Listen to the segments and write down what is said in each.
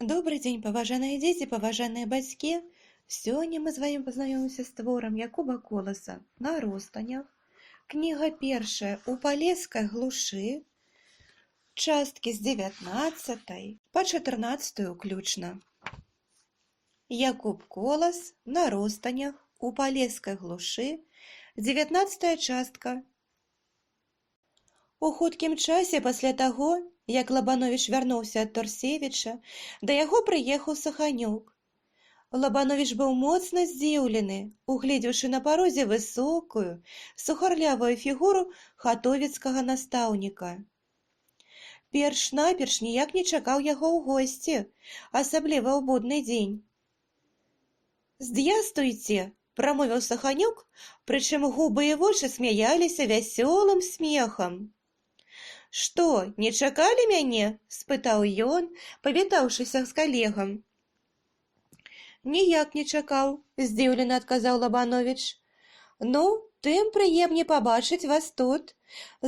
Добрый дзень, паважаныя дзеці, паважаныя бацькі. Сёння мы з вамі пазнаёмімся з творам Якуба Коласа «На ростанях». Кніга першая «У палескай глушы», часткі з 19 па 14 уключна. Якуб Колас «На ростанях», «У палескай глушы», 19 частка. У хуткім часе пасля таго, як Лабановіч вярнуўся ад Торсевіча, да яго прыехаў Саханюк. Лабановіч быў моцна здзіўлены, угледзеўшы на парозе высокую, сухарлявую фігуру хатовіцкага настаўніка. Перш-наперш ніяк не чакаў яго ў госці, асабліва ў будны дзень. «Зд'ястуйце!» – прамовіў Саханюк, прычым губы і вочы смяяліся вясёлым смехам. «Што, не чакалі мяне?» – спытаў ён, павітаўшыся з калегам. «Ніяк не чакаў», – здзіўлена адказаў Лабановіч. «Ну, тым прыемней пабачыць вас тут.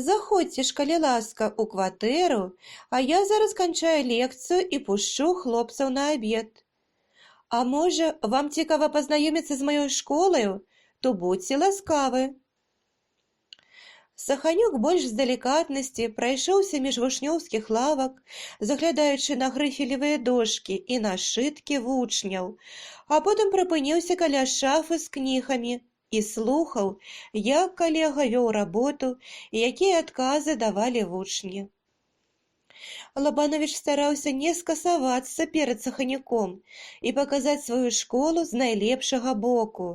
Заходзьце ж, калі ласка, у кватэру, а я зараз канчаю лекцыю і пушчу хлопцаў на абед. А можа, вам цікава пазнаёміцца з маёй школаю? То будзьце ласкавы». Саханюк больш з далікатнасці прайшоўся між вучнёўскіх лавак, заглядаючы на грыфелевыя дошкі і на сшыткі вучняў, а потым прыпыніўся каля шафы з кнігамі і слухаў, як калега вёў работу і якія адказы давалі вучні. Лабановіч стараўся не скасавацца перад Саханюком і паказаць сваю школу з найлепшага боку.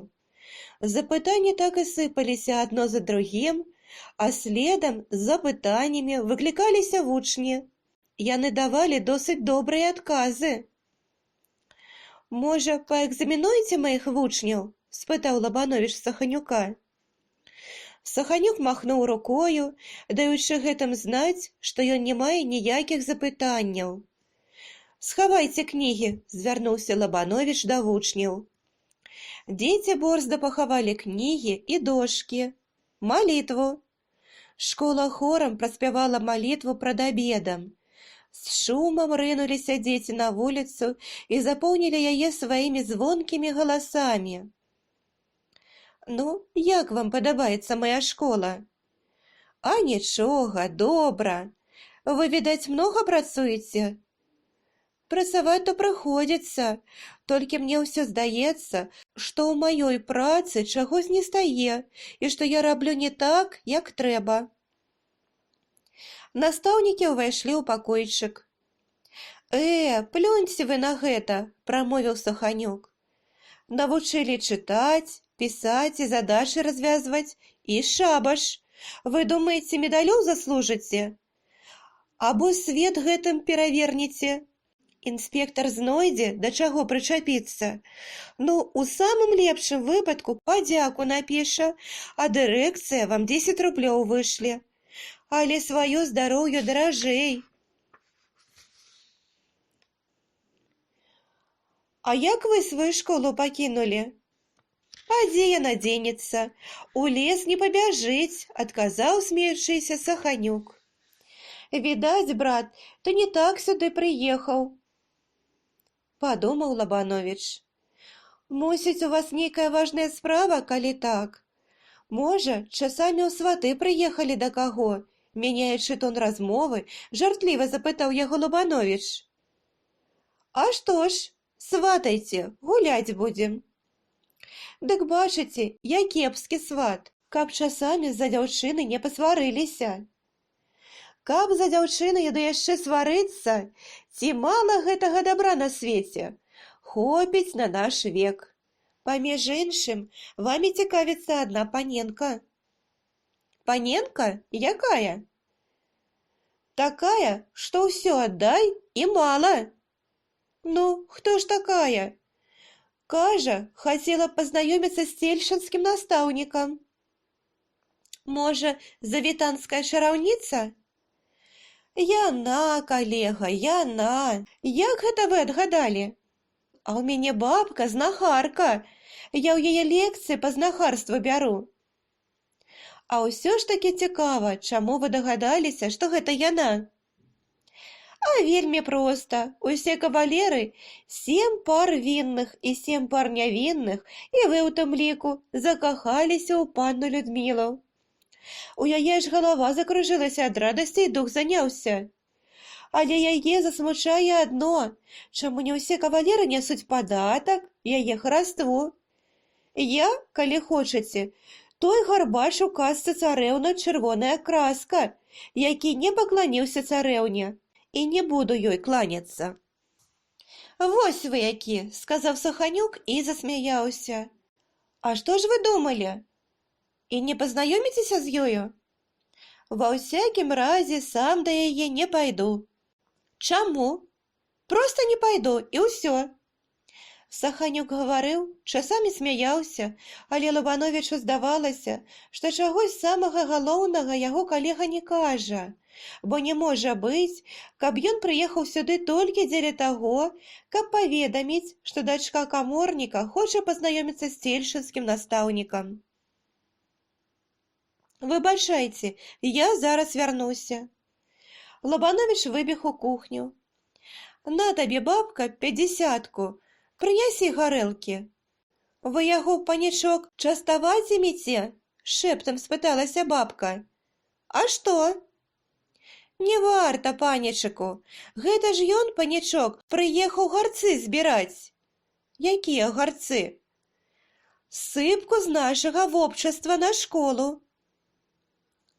Запытанні так і сыпаліся адно за другім, а следам з запытаннямі выклікаліся вучні. Яны давалі досыць добрыя адказы. «Можа, паэкзаменуеце маіх вучняў?» – спытаў Лабановіч Саханюка. Саханюк махнуў рукою, даючы гэтым знаць, што ён не мае ніякіх запытанняў. «Схавайце кнігі!» – звярнуўся Лабановіч да вучняў. Дзеці борзда пахавалі кнігі і дошкі. Малітву. Школа хорам праспявала малітву прад абедам. З шумам рынуліся дзеці на вуліцу і запоўнілі яе сваімі звонкімі галасамі. «Ну, як вам падабаецца мая школа?» «А нічога, добра. Вы, відаць, многа працуеце?» «Працаваць то прыходзіцца, толькі мне ўсё здаецца, што ў маёй працы чагось не стае і што я раблю не так, як трэба». Настаўнікі ўвайшлі ў пакойчык. Плюньце вы на гэта!» – прамовіў Саханюк. «Навучылі чытаць, пісаць і задачы развязваць, і шабаш! Вы думаеце, медалёў заслужыце? Або свет гэтым перавернеце? Інспектар знойдзе, да чаго прычапіцца. Ну, у самым лепшым выпадку падзяку напіша, а дырэкцыя вам 10 рублёў вышле. Але сваё здароўе даражэй». «А як вы сваю школу пакінулі?» «А дзе яна дзенецца? У лес не пабяжыць», – адказаў смеючыся Саханюк. «Відаць, брат, ты не так сюды прыехаў», – падумаў Лабановіч. «Мусіць, у вас нейкая важная справа, калі так? Можа, часамі ў сваты прыехалі да каго?» Мяняючы тон размовы, жартліва запытаў яго Лабановіч. «А што ж, сватайце, гуляць будзем». «Дык бачыце, я кепскі сват, каб часамі з-за дзяўчыны не пасварыліся». «Каб за дзяўчынай ды яшчэ сварыцца, ці мала гэтага дабра на свеце? Хопіць на наш век. Паміж іншым, вамі цікавіцца адна паненка». «Паненка? Якая?» «Такая, што ўсё аддай і мала». «Ну, хто ж такая?» «Кажа, хацела б пазнаёміцца з цельшанскім настаўнікам». «Можа, завітанская чараўніца?» «Яна, калега, яна. Як гэта вы адгадалі?» «А ў мяне бабка знахарка. Я ў яе лекцыі па знахарству бяру». «А ўсё ж такі цікава, чаму вы дагадаліся, што гэта яна?» А вельмі проста. Усе кавалеры, 7 пар вінных і 7 пар нявінных, і вы ў тым ліку, закахаліся ў панну Людмілу. У яе ж галава закружылася ад радасці і дух заняўся. Але яе засмучае адно, чаму не ўсе кавалеры нясуць падатак, яе хараству. Я, калі хочаце, той гарбач у казцы царэўна чырвоная краска, які не пакланіўся царэўне, і не буду ёй кланяцца. Вось вы які, сказаў Саханюк і засмяяўся. А што ж вы думалі? І не пазнаёміцеся з ёю? Ва ўсякім разе сам да яе не пайду. Чаму? Проста не пайду, і ўсё. Саханюк гаварыў, часамі смяяўся, але Лабановічу здавалася, што чагось самага галоўнага яго калега не кажа, бо не можа быць, каб ён прыехаў сюды толькі дзеля таго, каб паведаміць, што дачка каморніка хоча пазнаёміцца з цельшынскім настаўнікам. Выбачайце, я зараз вярнуся. Лабановіч выбег у кухню. На табе, бабка, 50-ку. Прынясі гарэлкі. Вы яго, панічок, частаваць іміце? Шэптам спыталася бабка. А што? Не варта, панічыку. Гэта ж ён, панічок, прыехаў гарцы збіраць. Якія гарцы? Сыпку з нашага вобчаства на школу.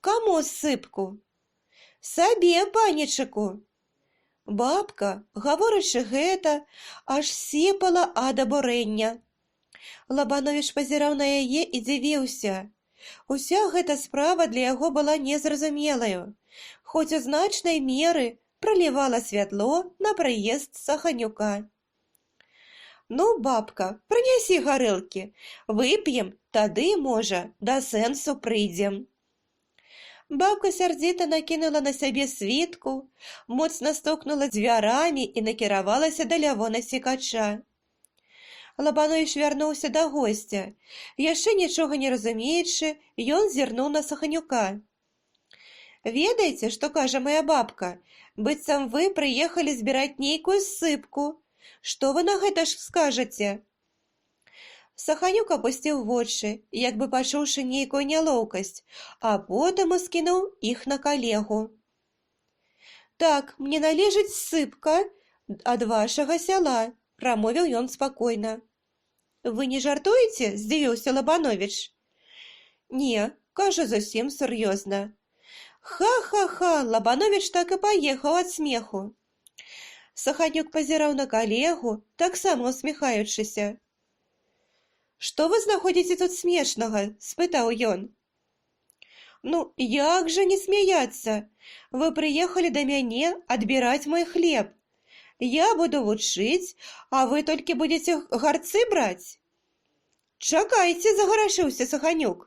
Каму сыпку? Сабе, панічыку. Бабка, гаворачы гэта, аж сіпала ад абурэння. Лабановіч пазіраў на яе і дзівіўся. Уся гэта справа для яго была незразумелаю, хоць у значнай меры пралівала святло на прыезд Саханюка. Ну, бабка, прынясі гарэлкі, вып'ем, тады, можа, да сэнсу прыйдзем. Бабка сярдзіта накінула на сябе світку, моцна стукнула дзвярамі і накіравалася да Лявона Секача. Лабановіч вярнуўся да госця. Яшчэ нічога не разумеючы, ён зірнуў на Саханюка. Ведаеце, што кажа мая бабка? Быццам вы прыехалі збіраць нейкую сыпку. Што вы на гэта ж скажаце? Саханюк апусціў вочы, як бы пачуўшы нейкую нялоўкасць, а потым ускінуў іх на калегу. Так, мне належыць сыпка ад вашага сяла, прамовіў ён спакойна. Вы не жартуеце? Здзівіўся Лабановіч. Не, кажу зусім сур'ёзна. Ха-ха-ха, Лабановіч так і паехаў ад смеху. Саханюк пазіраў на калегу, таксама усміхаючыся. «Што вы знаходзіце тут смешнага?» – спытаў ён. «Ну, як жа не смяяцца? Вы прыехалі да мяне адбіраць мой хлеб. Я буду вучыць, а вы толькі будзеце гарцы браць?» «Чакайце!» – загарашыўся Саханюк.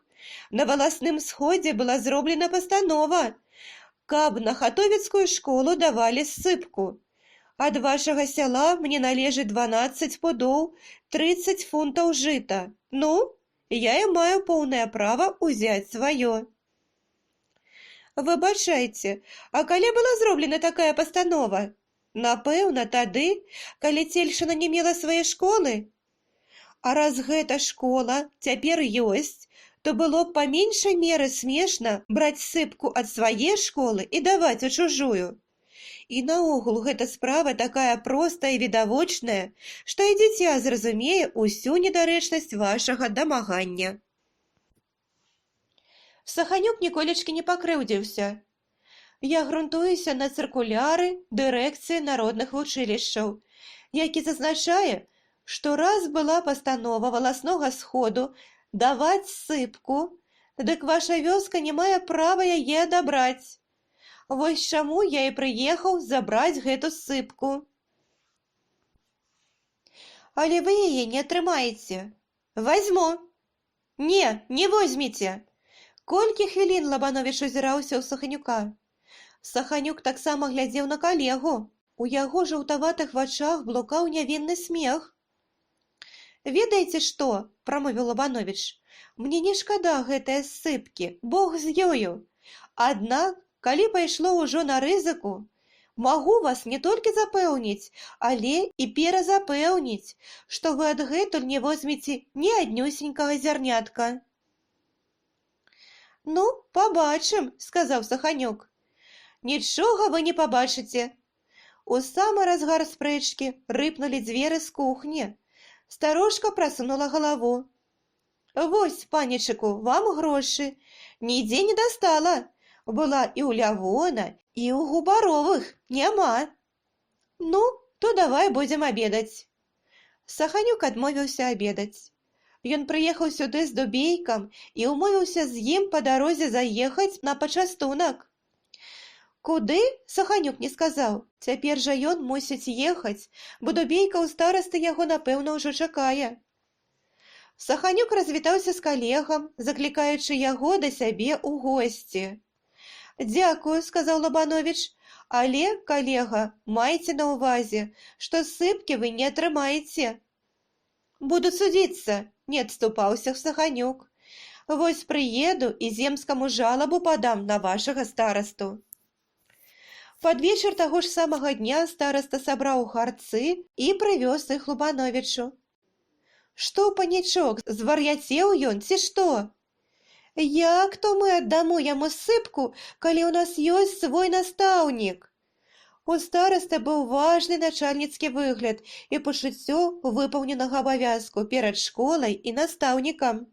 «На валасным сходзе была зроблена пастанова, каб на хатовіцкую школу давалі сыпку. Ад вашага сяла мне належыць 12 пудоў, 30 фунтаў жыта. Ну, я і маю поўнае права ўзяць сваё». Выбачайце, а калі была зроблена такая пастанова? Напэўна, тады, калі цельшына не мела свае школы. А раз гэта школа цяпер ёсць, то было б па меншай меры смешна браць сыпку ад свае школы і даваць у чужую. І наогул гэта справа такая простая і відавочная, што і дзіця зразумее ўсю недарэчнасць вашага дамагання. Саханюк ніколечкі не пакрыўдзіўся. Я грунтуюся на цыркуляры дырэкцыі народных вучылішчаў, які зазначае, што раз была пастанова валаснога сходу даваць сыпку, дык ваша вёска не мае права яе адабраць. Вось чаму я і прыехаў забраць гэту сыпку. Але вы яе не атрымаеце. Вазьму. Не, не возьміце. Колькі хвілін Лабановіч узіраўся ў Саханюка. Саханюк таксама глядзеў на калегу. У яго жаўтаватых вачах блукаў нявінны смех. Ведаеце што, прамовіў Лабановіч, мне не шкада гэтыя сыпкі, Бог з ёю. Аднак, калі пайшло ўжо на рызыку, Магу вас не толькі запэўніць, але і перазапэўніць, што вы адгэтуль не возьмеце ні аднюсенькага зярнятка. Ну, пабачым, сказаў Саханюк. Нічога вы не пабачыце. У самы разгар спрэчкі рыпнулі дзверы з кухні. Старушка прасунула галаву. Вось, панічыку, вам грошы. Нідзе не дастала. Была і ў Лявона, і ў Губаровых няма. Ну, то давай будзем абедаць. Саханюк адмовіўся абедаць. Ён прыехаў сюды з Дубейкам і ўмовіўся з ім па дарозе заехаць на пачастунак. Куды, Саханюк не сказаў. Цяпер жа ён мусіць ехаць, бо Дубейка ў старасты яго, напэўна, ўжо чакае. Саханюк развітаўся з калегам, заклікаючы яго да сябе ў госці. «Дзякую», — сказаў Лабановіч, «але, калега, майце на ўвазе, што сыпкі вы не атрымаеце». «Буду судзіцца», — не адступаўся Саханюк. «Вось прыеду і земскаму жалабу падам на вашага старасту». Пад вечар таго ж самага дня стараста сабраў харцы і прывёз іх Лабановічу. «Што, панічок, звар'яцеў ён, ці што? Як то мы аддаму яму сыпку, калі ў нас ёсць свой настаўнік?» У старасты быў важны начальніцкі выгляд і пачуццё выпаўненага абавязку перад школай і настаўнікам.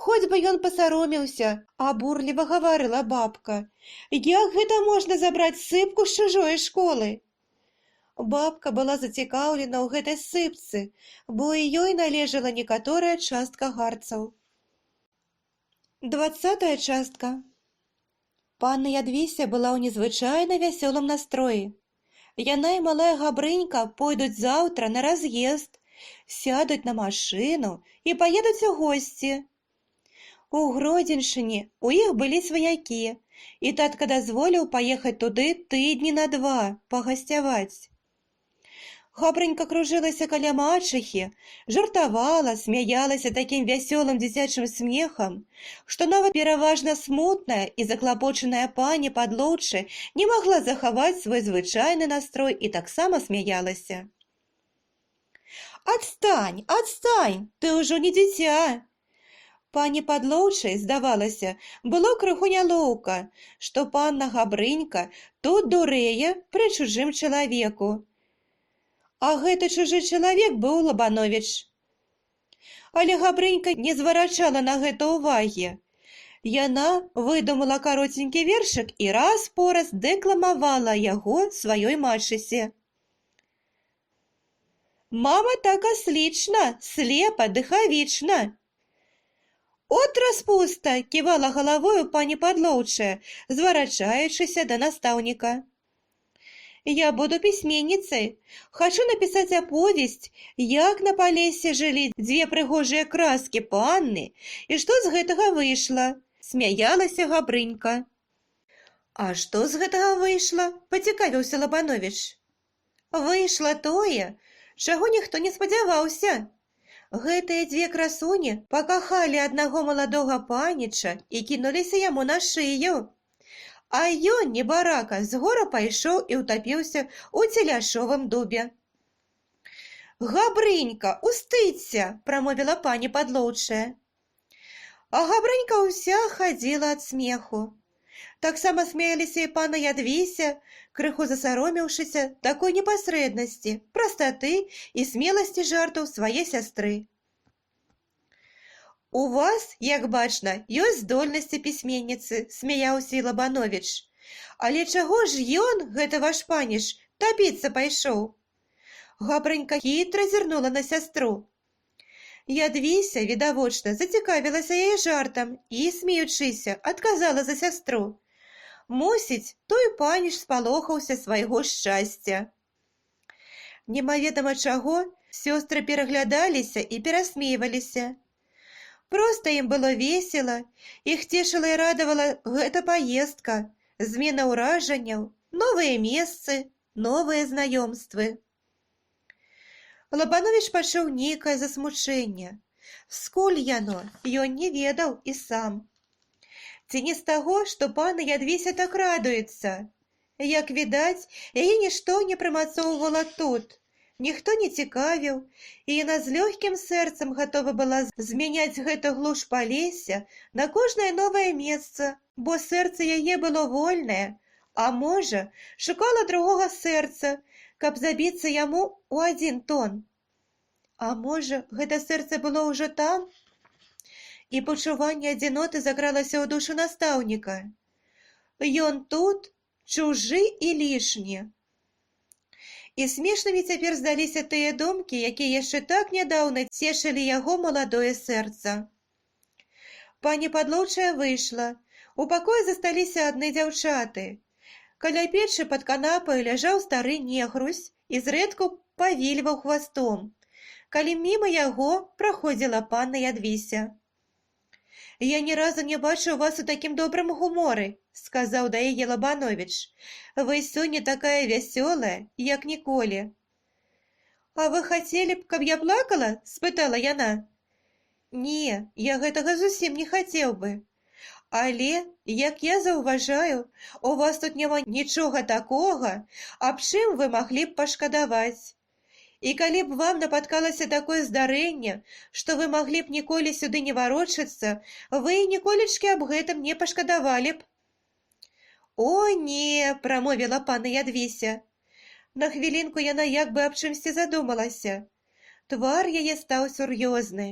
«Хоць бы ён пасаромеўся», — абурліва гаварыла бабка. «Як гэта можна забраць сыпку з чужой школы?» Бабка была зацікаўлена ў гэтай сыпцы, бо і ёй належала некаторая частка гарцаў. 20-я частка. Панна Ядвіся была ў незвычайна вясёлым настроі. Яна і малая Габрынька пойдуць заўтра на раз'езд, сядуць на машыну і паедуць у госці. У Гродзеншчыне у іх былі сваякі, і татка дазволіў паехаць туды тыдні на 2 пагасцяваць. Габрынька кружылася каля мачыхі, жартавала, смяялася такім вясёлым дзіцячым смехам, што нават пераважна смутная і заклапочаная пані Падлоўчы не магла захаваць свой звычайны настрой і таксама смяялася. «Адстань, адстань, ты ўжо не дзіця!» Пані Падлоўчай, здавалася, было крыху нялоўка, што панна Габрынька тут дурэе пры чужым чалавеку. А гэты чужы чалавек быў Лабановіч. Але Габрынька не зварачала на гэта ўвагі. Яна выдумала каротенькі вершык і раз-пораз дэкламавала яго сваёй мачысе. «Мама так аслічна, слепа, дыхавічна». «От распуста!» – ківала галавою пані Падлоўчая, зварачаючыся да настаўніка. «Я буду пісьменніцай. Хачу напісаць аповесць, як на Палесе жылі дзве прыгожыя краскі панны, і што з гэтага выйшла», – смяялася Габрынька. «А што з гэтага выйшла?» – пацікавіўся Лабановіч. «Выйшла тое, чаго ніхто не спадзяваўся. Гэтыя дзве красуні пакахалі аднаго маладога паніча і кінуліся яму на шыю. А ён, небарака, з гора пайшоў і ўтапіўся ў целяшовым дубе». «Габрынька, устыдься!» – прамовіла пані Падлоўчая. А Габрынька ўся хадзіла ад смеху. Таксама смяяліся і панна Ядвіся, крыху засаромеўшыся такой непасрэднасці, прастаты і смеласці жартаў свае сястры. «У вас, як бачна, ёсць здольнасці пісьменніцы», – смяяўся і Лабановіч. «Але чаго ж ён, гэты ваш паніч, тапіцца пайшоў?» Габрынька хітра зірнула на сястру. Ядвіся, відавочна, зацікавілася яе жартам і, смеючыся, адказала за сястру. Мусіць, той паніч спалохаўся свайго шчасця. Немаведама чаго, сёстры пераглядаліся і перасмейваліся. Проста ім было весела, іх цешыла і радавала гэта паездка, змена ўражанняў, новыя месцы, новыя знаёмствы. Лабановіч пачуў нейкае засмучэнне. Скуль яно, ён не ведаў і сам. Ці не з таго, што панна Ядвіся так радуецца? Як відаць, яе нішто не прымацоўвала тут. Ніхто не цікавіў, і яна з лёгкім сэрцам гатова была змяняць гэта глуш палесся на кожнае новае месца, бо сэрца яе было вольнае, а можа, шукала другога сэрца, каб забіцца яму ў адзін тон. А можа, гэта сэрца было ўжо там? І пачуванне адзіноты закралася ў душу настаўніка. Ён тут, чужы і лішні. І смешнымі цяпер здаліся тыя думкі, якія яшчэ так нядаўна цешылі яго маладое сэрца. Пані падлоўчая выйшла. У пакоі засталіся адны дзяўчаты. Каля печы пад канапай ляжаў стары негрусь і зрэдку павільваў хвастом, калі міма яго праходзіла панна Ядвіся. «Я ні разу не бачыў вас у такім добрым гуморы», — сказаў да яе Лабановіч. «Вы сёння такая вясёлая, як ніколі». «А вы хацелі б, каб я плакала?» — спытала яна. «Не, я гэтага зусім не хацеў бы. Але, як я заўважаю, у вас тут няма нічога такога, аб чым вы маглі б пашкадаваць. І калі б вам напаткалася такое здарэнне, што вы маглі б ніколі сюды не варочацца, вы і ніколечкі аб гэтым не пашкадавалі б». «О, не!» – прамовіла панна Ядвіся. На хвілінку яна як бы аб чымсьці задумалася. Твар яе стаў сур'ёзны.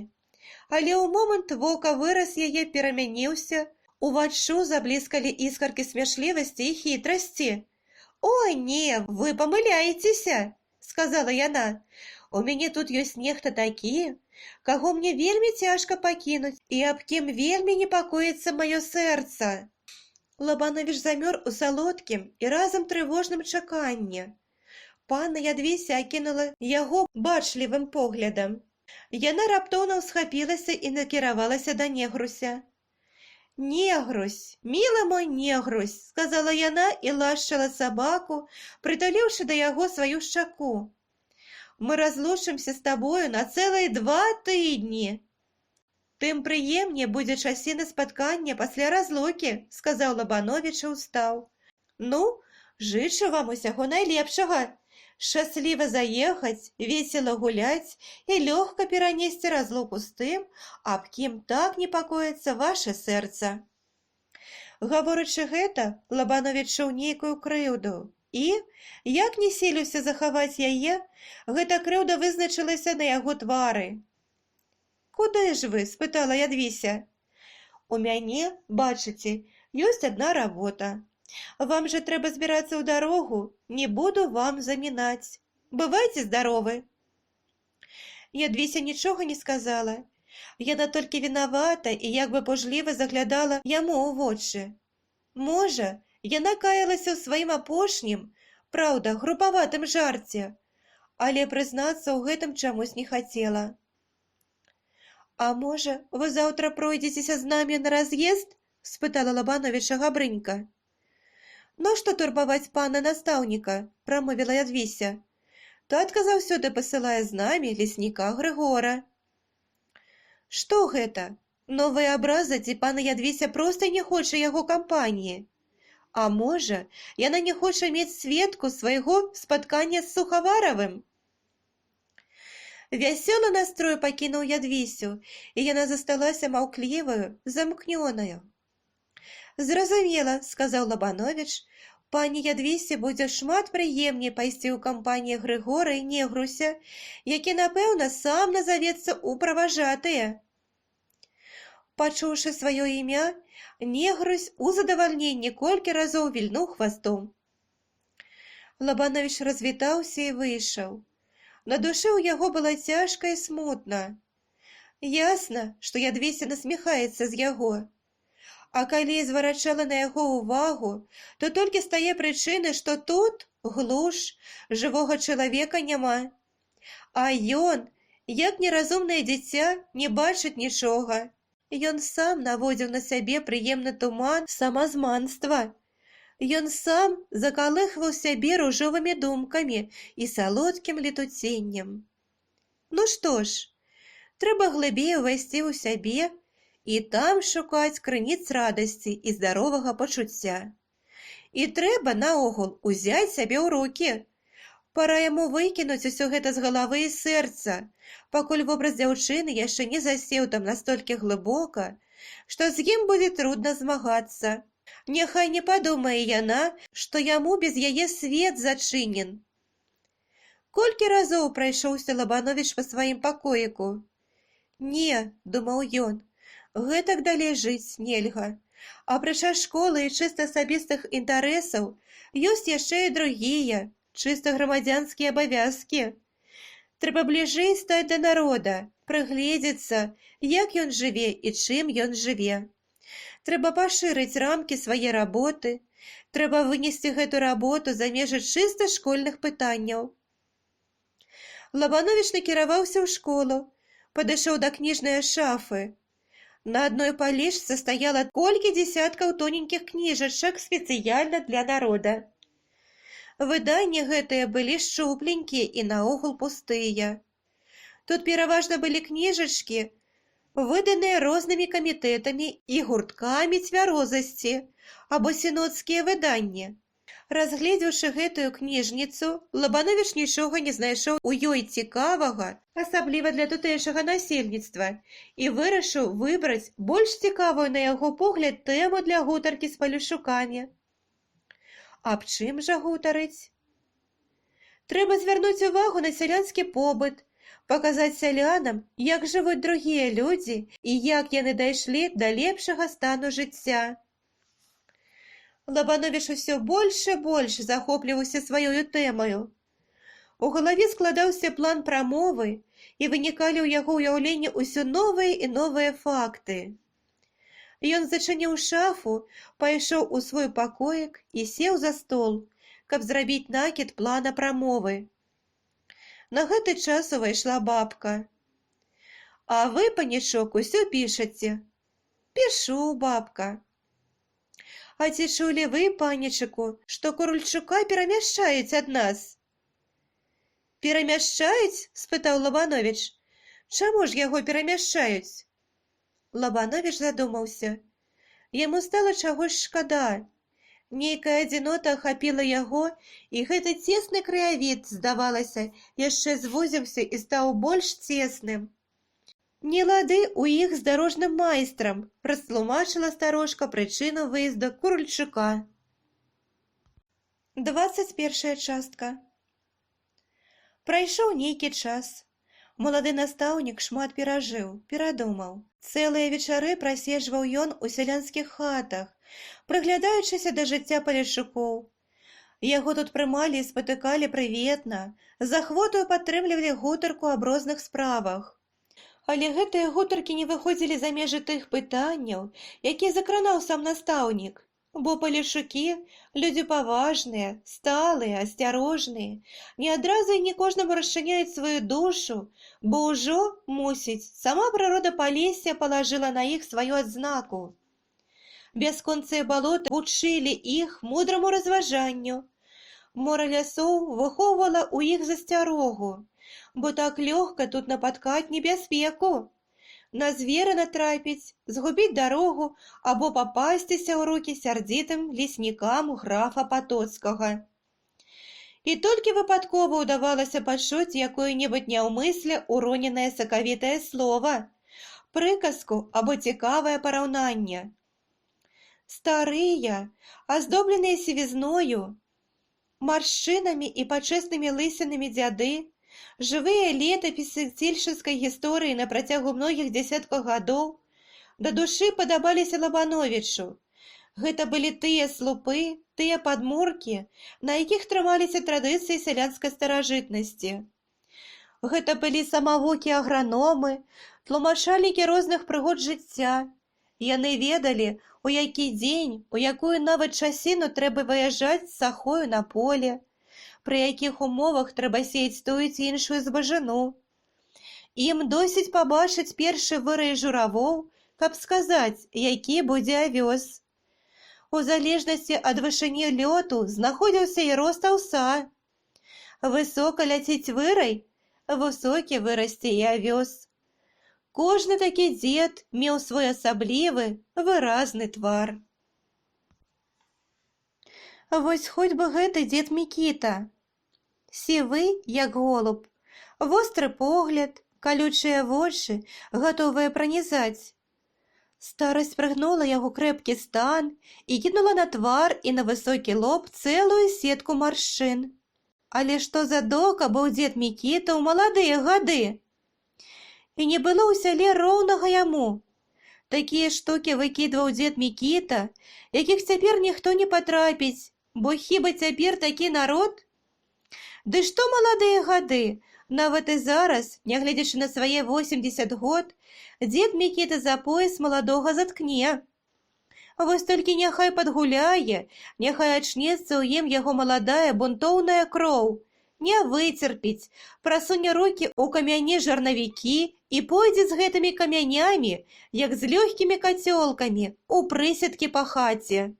Але ў момант вока выраз яе перамяніўся, уваччу забліскалі іскаркі смяшлівасці і хітрасці. «О, не, вы памыляецеся!» — сказала яна. «У мяне тут ёсць нехта такі, каго мне вельмі цяжка пакінуць і аб кім вельмі непакоіцца маё сэрца». Лабановіч замёр у салодкім і разам трывожным чаканні. Панна Ядвіся акінула яго бачлівым поглядам. Яна раптоўна ўсхапілася і накіравалася да негруся. «Негрусь, мілы мой негрусь», — сказала яна і лашчала сабаку, прытуліўшы да яго сваю шчаку. «Мы разлучымся з табою на цэлыя 2 тыдні». «Тым прыемней будзе часіна спаткання пасля разлукі», — сказаў Лабановіч і ўстаў. «Ну, жычу вам усяго найлепшага. Шчасліва заехаць, весела гуляць і лёгка перанесці разлуку з тым, аб кім так непакоіцца ваша сэрца». Гаворачы гэта, Лабановіч чуў нейкую крыўду. І, як не сіліўся захаваць яе, гэта крыўда вызначылася на яго твары. «Куды ж вы?» – спытала Ядвіся. «У мяне, бачыце, ёсць адна работа. Вам же трэба збірацца ў дарогу, не буду вам замінаць. Бывайце здаровы». Ядвіся нічога не сказала. Яна толькі вінавата і як бы пужліва заглядала яму ў вочы. Можа, яна каялася ў сваім апошнім, праўда, грубаватым жарце, але прызнацца ў гэтым чамусь не хацела. «А можа, вы заўтра пройдзецеся з намі на раз'езд?» – спытала Лабановіча Габрынька. «Ну што турбаваць пана настаўніка?» – прамовіла Ядвіся. «Татка заўсёды пасылае з намі лесніка Грыгора». «Што гэта? Новыя абразы ці пана Ядвіся проста не хоча яго кампаніі? А можа, яна не хоча мець сведку свайго спаткання з Сухаваравым?» Вясёлы настрой пакінуў Ядвісю, і яна засталася маўкліваю, замкнёнаю. «Зразумела», – сказаў Лабановіч, – «пані Ядвісе будзе шмат прыемней пайсці ў кампаніі Грыгора і негруся, які, напэўна, сам назавецца ў праважатыя». Пачуўшы сваё імя, негрусь у задавальненні колькі разоў вільнуў хвастом. Лабановіч развітаўся і выйшаў. На душы ў яго было цяжка і смутна. Ясна, што Ядвіся насміхаецца з яго. А калі зварачала на яго ўвагу, то толькі з тае прычыны, што тут глуш, жывога чалавека няма. А ён, як неразумнае дзіця, не бачыць нічога. Ён сам наводзіў на сябе прыемны туман самазманства. Ён сам закалыхваў сябе ружовымі думкамі і салодкім летуценнем. Ну што ж, трэба глыбей увайсці ў сябе і там шукаць крыніц радасці і здаровага пачуцця. І трэба наогул узяць сябе ў рукі. Пара яму выкінуць усё гэта з галавы і сэрца, пакуль вобраз дзяўчыны яшчэ не засеў там настолькі глыбока, што з ім будзе трудна змагацца. Няхай не падумае яна, што яму без яе свет зачынен. Колькі разоў прайшоўся Лабановіч па сваім пакоіку? Не, думаў ён, гэтак далей жыць нельга. Апрача школы і чыста асабістых інтарэсаў, ёсць яшчэ і другія, чыста грамадзянскія абавязкі. Трэба бліжэй стаць да народа, прыгледзецца, як ён жыве і чым ён жыве. Трэба пашырыць рамкі свае работы, трэба вынесці гэту работу за межы чыста школьных пытанняў. Лабановіч накіраваўся ў школу, падышоў да кніжнай шафы. На адной палічцы стаяла колькі дзесяткаў тоненькіх кніжачак спецыяльна для народа. Выданні гэтыя былі шчупленькія і наогул пустыя. Тут пераважна былі кніжачкі, выданыя рознымі камітэтамі і гурткамі цвярозасці або сінодскія выданні. Разгледзеўшы гэтую кніжніцу, Лабановіч нічога не знайшоў у ёй цікавага, асабліва для тутэйшага насельніцтва, і вырашыў выбраць больш цікавую на яго погляд тэму для гутаркі з палешукамі. Аб чым жа гутарыць? Трэба звярнуць увагу на сялянскі побыт, паказаць сялянам, як жывуць другія людзі і як яны дайшлі да лепшага стану жыцця. Лабановіч усё больш і больш захопліваўся сваёю тэмаю. У галаве складаўся план прамовы, і вынікалі ў яго ўяўленні ўсё новыя і новыя факты. Ён зачыніў шафу, пайшоў у свой пакоік і сеў за стол, каб зрабіць накід плана прамовы. На гэты час увайшла бабка. «А вы, панічок, усё пішаце?» «Пішу, бабка». «А ці чулі вы, панічыку, што Курульчука перамяшчаюць ад нас?» «Перамяшчаюць?» – спытаў Лабановіч. «Чаму ж яго перамяшчаюць?» Лабановіч задумаўся. Яму стала чагось шкада. Нейкая адзінота ахапіла яго, і гэты цесны краявід, здавалася, яшчэ звузіўся і стаў больш цесным. «Нелады ў іх з дарожным майстрам», – растлумачыла старожка прычыну выезду Курульчука. 21 частка. Прайшоў нейкі час. Малады настаўнік шмат перажыў, перадумаў. Цэлыя вечары праседжваў ён у сялянскіх хатах, прыглядаючыся да жыцця палешукоў. Яго тут прымалі і спатыкалі прыветна, з ахвотаю падтрымлівалі гутарку аб розных справах. Але гэтыя гутаркі не выходзілі за межы тых пытанняў, якія закранаў сам настаўнік, бо палешукі – людзі паважныя, сталыя, асцярожныя, не адразу і не кожнаму расчыняюць сваю душу, бо ўжо, мусіць, сама прырода палесся палажыла на іх сваю адзнаку. Бясконцыя балоты вучылі іх мудраму разважанню. Мора лясоў выхоўвала ў іх засцярогу, бо так лёгка тут напаткаць небяспеку. На звера натрапіць, згубіць дарогу або папасціся ў рукі сярдзітым леснікам графа Патоцкага. І толькі выпадкова ўдавалася пачуць якое-небудзь няўмысля уроненае сакавітае слова, прыказку або цікавае параўнанне. Старыя, аздобленыя сівізною, маршчынамі і пачэснымі лысінамі дзяды, жывыя летапісы цельшынскай гісторыі на працягу многіх дзясяткаў гадоў да душы падабаліся Лабановічу. Гэта былі тыя слупы, тыя падмуркі, на якіх трымаліся традыцыі сялянскай старажытнасці. Гэта былі самавукі аграномы, тлумачальнікі розных прыгод жыцця. Яны ведалі, у які дзень, у якую нават часіну трэба выязджаць з сахою на поле, пры якіх умовах трэба сеяць тую ці іншую збажыну. Ім досыць пабачыць першы вырай журавоў, каб сказаць, які будзе авёс. У залежнасці ад вышыні лёту знаходзіўся і рост аўса. Высока ляціць вырай, высокі вырасце і авёс. Кожны такі дзед меў свой асаблівы, выразны твар. Вось хоць бы гэты дзед Мікіта. Сівы, як голуб, востры погляд, калючыя вочы, гатовыя пранізаць. Старасць прыгнула яго крэпкі стан і кінула на твар і на высокі лоб цэлую сетку маршчын. Але што за дока быў дзед Мікіта ў маладыя гады? І не было ў сяле роўнага яму. Такія штукі выкідваў дзед Мікіта, якіх цяпер ніхто не патрапіць, бо хіба цяпер такі народ? Ды што маладыя гады, нават і зараз, нягледзячы на свае 80 год, дзед Мікіта за пояс маладога заткне. Вось толькі няхай падгуляе, няхай ачнецца ў ім яго маладая бунтоўная кроў, не выцерпіць, прасуне рукі ў камяні жарнавікі і пойдзе з гэтымі камянямі, як з лёгкімі кацёлкамі, у прысядкі па хаце.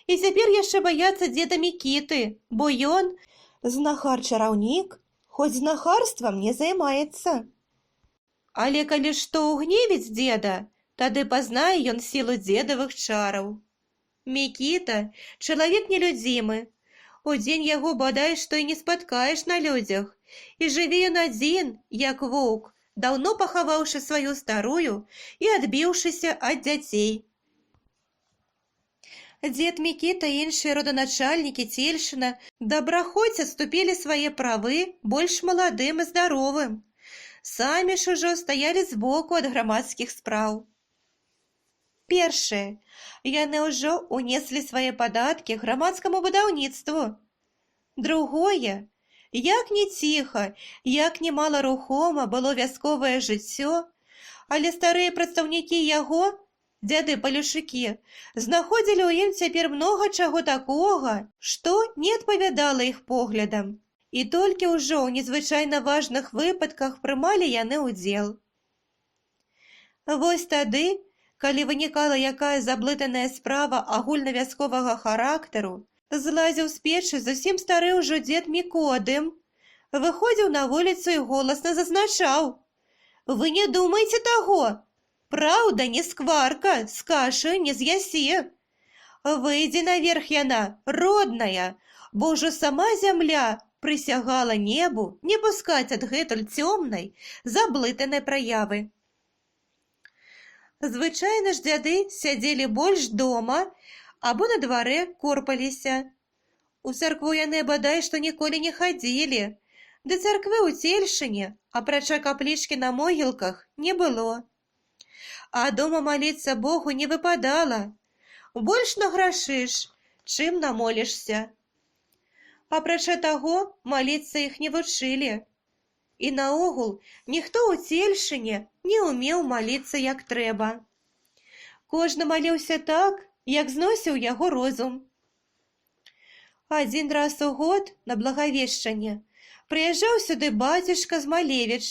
І цяпер яшчэ баяцца дзеда Мікіты, бо ён, знахар-чараўнік, хоць знахарствам не займаецца. Але калі што ўгневіць дзеда, тады пазнае ён сілу дзедавых чараў. Мікіта – чалавек нелюдзімы. Удзень яго бадай што і не спаткаеш на людзях, і жыве ён адзін, як воўк, даўно пахаваўшы сваю старую і адбіўшыся ад дзяцей. Дзед Мікіта і іншыя роданачальнікі Цельшына добраахвоць адступілі свае правы больш маладым і здаровым. Самі ж ужо стаялі збоку ад грамадскіх спраў. Першае. Яны ўжо ўнеслі свае падаткі грамадскаму будаўніцтву. Другое. Як не ціха, як не маларухома было вясковае жыццё, але старыя прадстаўнікі яго, дзяды-палюшыкі, знаходзілі ў ім цяпер многа чаго такога, што не адпавядала іх поглядам. І толькі ўжо ў незвычайна важных выпадках прымалі яны ўдзел. Вось тады, калі вынікала якая заблытаная справа агульнавясковага характару, злазіў з печы зусім стары ўжо дзед Мікодым, выходзіў на вуліцу і голасна зазначаў: «Вы не думайце таго! Праўда, не скварка, з кашаю не з'ясе. Выйдзе наверх яна, родная, бо ўжо сама зямля прысягала небу не пускаць адгэтуль цёмнай, заблытанай праявы». Звычайна ж дзяды сядзелі больш дома або на дварэ корпаліся. У царкву яны бадай што ніколі не хадзілі, ды царквы ў Цельшыне, апрача каплічкі на могілках, не было. А дома маліцца Богу не выпадала. Больш награшыш, чым намолішся. Апрача таго, маліцца іх не вучылі. І наогул, ніхто ў Цельшыне не ўмеў маліцца як трэба. Кожны маліўся так, як зносіў яго розум. Адзін раз у год на Благавешчанне прыязджаў сюды бацюшка Змалевіч.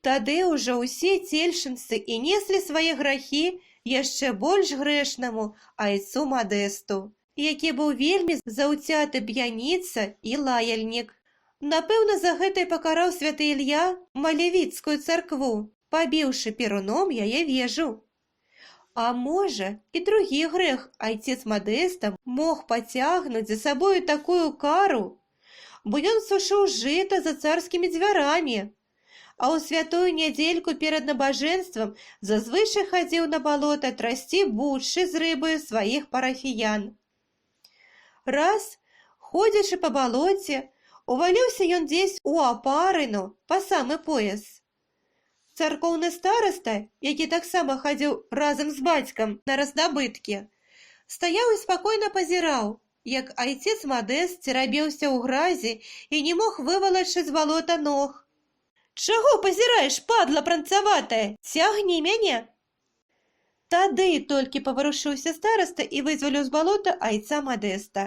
Тады ўжо ўсе цельшынцы і неслі свае грахі яшчэ больш грэшнаму айцу Мадэсту, які быў вельмі заўцяты п'яніца і лаяльнік. Напэўна, за гэта і пакараў святы Ілья Малявіцкую царкву, пабіўшы перуном яе вежу. А можа, і другі грэх айцец Мадэста мог пацягнуць за сабою такую кару, бо ён сушыў жыта за царскімі дзвярамі, а ў святую нядзельку перад набажэнствам зазвычай хадзіў на балота трасці бучы з рыбаю сваіх парафіян. Раз, ходзячы па балоце, уваліўся ён дзесь у апарыну па самы пояс. Царкоўны стараста, які таксама хадзіў разам з бацькам на раздабыткі, стаяў і спакойна пазіраў, як айцец Мадэст церабіўся ў гразі і не мог вывалачы з балота ног. «Чаго пазіраеш, падла пранцаватая? Цягні мяне!» Тады толькі паварушыўся стараста і вызваліў з балота айца Мадэста.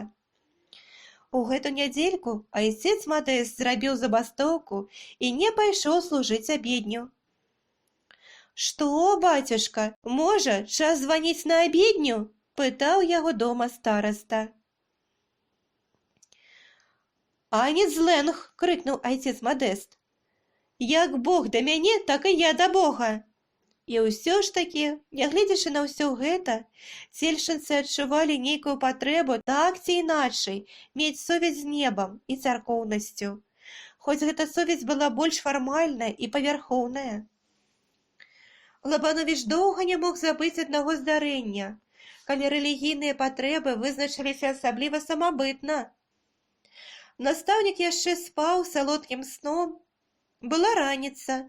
У гэту нядзельку айцец Мадэст зрабіў забастоўку і не пайшоў служыць абедню. «Што, бацюшка, можа, час званіць на абедню?» – пытаў яго дома стараста. «Аніц злэнг!» – крыкнуў айцец Мадэст. «Як Бог да мяне, так і я да Бога!» І ўсё ж такі, нягледзячы на ўсё гэта, цельшчынцы адчувалі нейкую патрэбу так ці іначай мець сувязь з небам і царкоўнасцю, хоць гэта сувязь была больш фармальная і павярхоўная. Лабановіч доўга не мог забыць аднаго здарэння, калі рэлігійныя патрэбы вызначыліся асабліва самабытна. Настаўнік яшчэ спаў салодкім сном. Была раніца,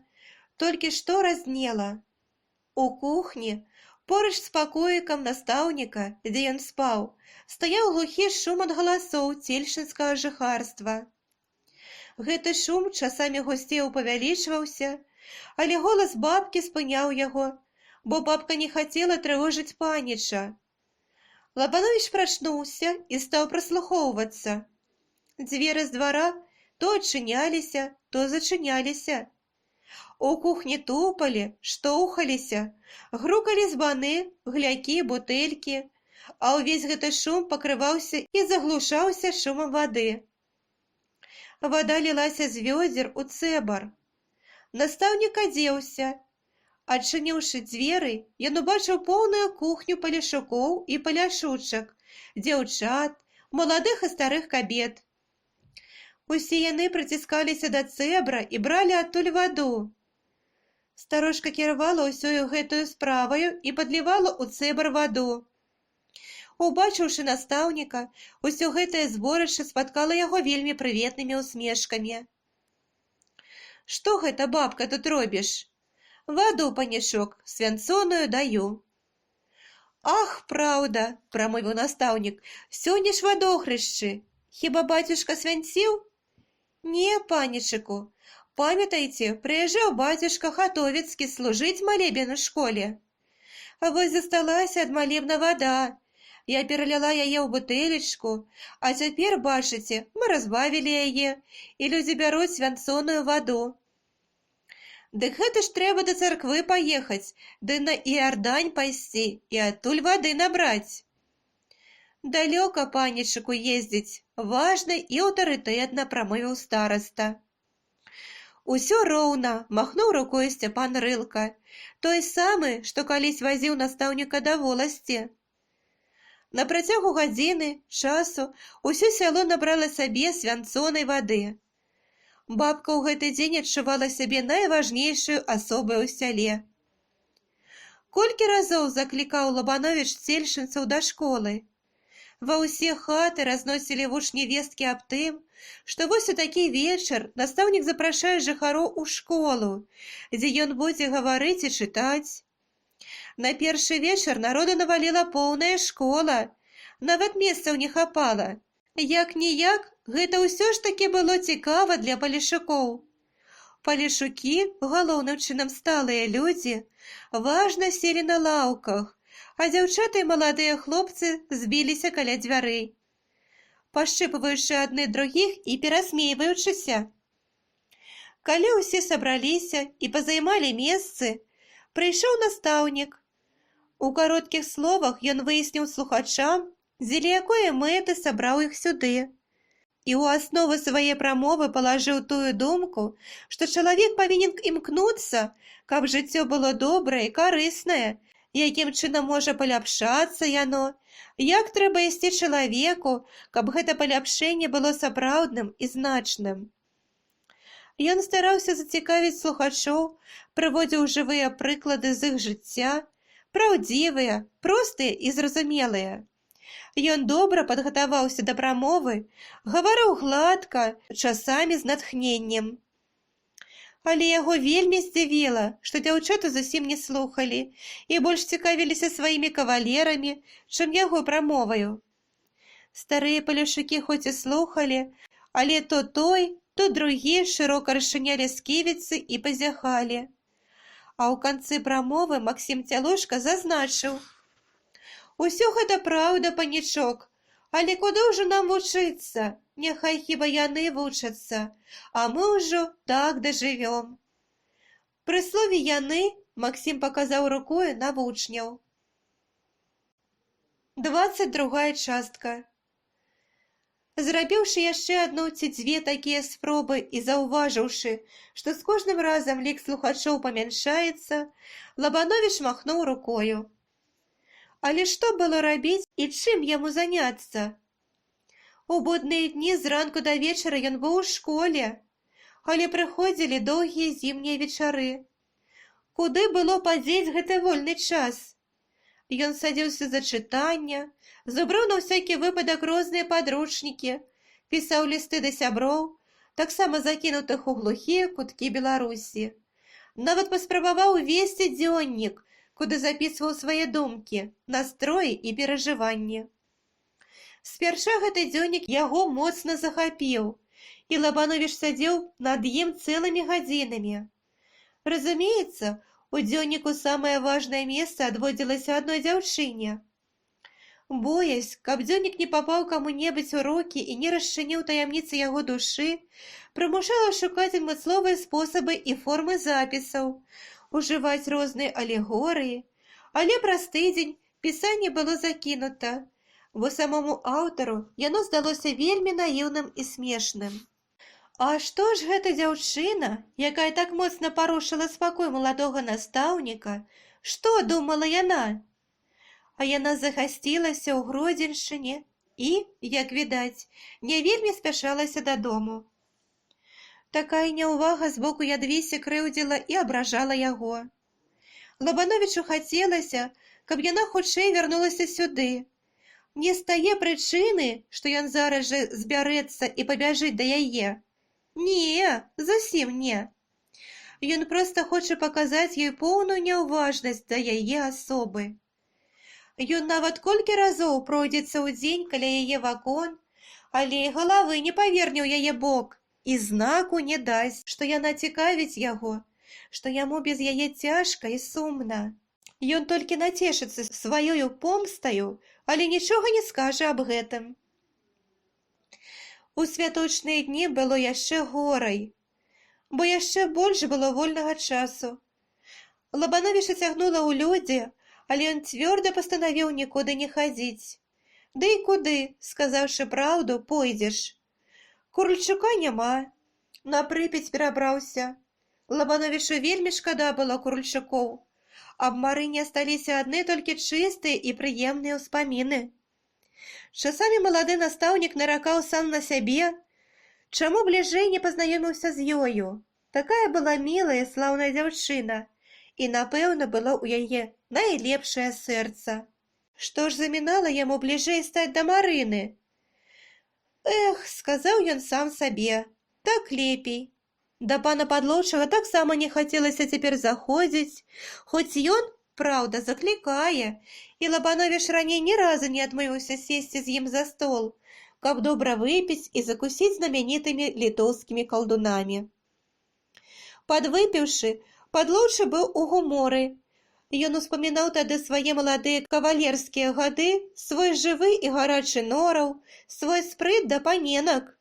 толькі што разнела. У кухні, поруч з пакоікам настаўніка, дзе ён спаў, стаяў глухі шум ад галасоў цельшчынскага жыхарства. Гэты шум часамі гусцеў павялічваўся, але голас бабкі спыняў яго, бо бабка не хацела трывожыць паніча. Лабановіч прачнуўся і стаў прыслухоўвацца. Дзверы з двара то адчыняліся, то зачыняліся. У кухні тупалі, штоўхаліся, грукалі збаны, глякі, бутэлькі, а ўвесь гэты шум пакрываўся і заглушаўся шумам вады. Вада лілася з вёдзер у цэбар. Настаўнік адзеўся. Адчыніўшы дзверы, ён убачыў поўную кухню палешукоў і паляшучак, дзяўчат, маладых і старых кабет. Усе яны прыціскаліся да цэбра і бралі адтуль ваду. Старушка кіравала ўсёю гэтую справаю і падлівала ў цэбар ваду. Убачыўшы настаўніка, усё гэтае зборышча спаткала яго вельмі прыветнымі ўсмешкамі. «Што гэта, бабка, тут робіш?» «Ваду, панічок, свянцоную даю». «Ах, праўда», – прамовіў настаўнік, – «сёння ж вадохрышчы. Хіба бацюшка свянціў?» «Не, панічыку. Памятаеце, прыязджаў бацюшка Хатовіцкі служыць малебен у школе. А вось засталася ад малебна вада. Я пераляла яе ў бутэлечку, а цяпер, бачыце, мы разбавілі яе, і людзі бяруць свянцоную ваду. Дык гэта ж трэба да царквы паехаць, ды на Іардань пайсці і адтуль вады набраць». «Далёка, панічыку, ездзіць, важна і аўтарытэтна», – прамовіў стараста. «Усё роўна», – махнуў рукой Сцяпан Рылка, той самы, што калісь вазіў настаўніка да воласці. На працягу гадзіны, часу, усё сяло набрала сабе свянцонай вады. Бабка ў гэты дзень адчувала сябе найважнейшаю асобай у сяле. Колькі разоў заклікаў Лабановіч цельшчынцаў да школы. Ва ўсе хаты разносілі вучні весткі аб тым, што вось у такі вечар настаўнік запрашае жыхароў у школу, дзе ён будзе гаварыць і чытаць. На першы вечар народу наваліла поўная школа, нават месцаў не хапала. Як-ніяк, гэта ўсё ж такі было цікава для палешукоў. Палешукі, галоўным чынам сталыя людзі, важна селі на лаўках, а дзяўчаты і маладыя хлопцы збіліся каля дзвярэй, пашчыпваючы адны другіх і перасмейваючыся. Калі ўсе сабраліся і пазаймалі месцы, прыйшоў настаўнік. У кароткіх словах ён выясніў слухачам, дзеля якой мэты сабраў іх сюды. І ў аснову свае прамовы палажыў тую думку, што чалавек павінен імкнуцца, каб жыццё было добрае і карыснае, якім чынам можа паляпшацца яно, як трэба ісці чалавеку, каб гэта паляпшэнне было сапраўдным і значным. Ён стараўся зацікавіць слухачоў, прыводзіў жывыя прыклады з іх жыцця, праўдзівыя, простыя і зразумелыя. Ён добра падгатаваўся да прамовы, гаварыў гладка, часамі з натхненнем. Але яго вельмі здзівіла, што дзяўчаты зусім не слухалі і больш цікавіліся сваімі кавалерамі, чым яго прамоваю. Старыя палешукі хоць і слухалі, але то той, то другі шырока расчынялі сківіцы і пазяхалі. А ў канцы прамовы Максім Цялушка зазначыў: «Усё гэта праўда, панічок, але куды ўжо нам вучыцца? Няхай хіба яны вучацца, а мы ўжо так дажывём». Пры слове «яны» Максім паказаў рукою на вучняў. 22 частка. Зрабіўшы яшчэ адну ці дзве такія спробы і заўважыўшы, што з кожным разам лік слухачоў памяншаецца, Лабановіч махнуў рукою. Але што было рабіць і чым яму заняцца? У будныя дні зранку да вечара ён быў у школе, але прыходзілі доўгія зімнія вечары. Куды было падзець гэты вольны час? Ён садзіўся за чытанне, зубраў на ўсякі выпадак розныя падручнікі, пісаў лісты да сяброў, таксама закінутых у глухія куткі Беларусі. Нават паспрабаваў весці дзённік, куды запісваў свае думкі, настроі і перажыванні. Спярша гэты дзённік яго моцна захапіў, і Лабановіч сядзеў над ім цэлымі гадзінамі. Разумеецца, у дзённіку самае важнае месца адводзілася адной дзяўчыне. Боясь, каб дзённік не папаў каму-небудзь у рукі і не расчыніў таямніцы яго душы, прымушала шукаць адмысловыя спосабы і формы запісаў, ужываць розныя алегорыі, але праз тыдзень пісанне было закінута, бо самому аўтару яно здалося вельмі наіўным і смешным. А што ж гэта дзяўчына, якая так моцна парушыла спакой маладога настаўніка, што думала яна? А яна захасцілася ў Гродзеншчыне і, як відаць, не вельмі спяшалася дадому. Такая няўвага з боку Ядвісі крыўдзіла і абражала яго. Лабановічу хацелася, каб яна хутчэй вярнулася сюды. Не з тае прычыны, што ён зараз жа збярэцца і пабяжыць да яе. Не, зусім не. Ён проста хоча паказаць ёй поўную няўважнасць да яе асобы. Ён нават колькі разоў пройдзецца ў дзень каля яе вакон, але і галавы не паверне ў яе бок і знаку не дасць, што яна цікавіць яго, што яму без яе цяжка і сумна. Ён толькі нацешыцца сваёю помстаю, але нічога не скажа аб гэтым. У святочныя дні было яшчэ горай, бо яшчэ больш было вольнага часу. Лабановіч цягнула ў людзі, але ён цвёрда пастанавіў нікуды не хадзіць. Ды і куды, сказаўшы праўду, пойдзеш? Куральчука няма, на Прыпяць перабраўся. Лабановічу вельмі шкада было Куральчукоў. Аб Марыне асталіся адны толькі чыстыя і прыемныя ўспаміны. Часамі малады настаўнік наракаў сам на сябе, чаму бліжэй не пазнаёміўся з ёю. Такая была мілая, слаўная дзяўчына, і, напэўна, было ў яе найлепшае сэрца. Што ж замінала яму бліжэй стаць да Марыны? Эх, сказаў ён сам сабе, так лепей. Да пана Падлоўчага таксама не хацелася цяпер заходзіць, хоць ён, праўда, заклікае, і Лабановіч раней ні разу не адмовіўся сесці з ім за стол, каб добра выпіць і закусіць знаменітымі літоўскімі калдунамі. Падвыпіўшы, Падлоўчы быў у гуморы. Ён успамінаў тады свае маладыя кавалерскія гады, свой жывы і гарачы нораў, свой спрыт да паненак.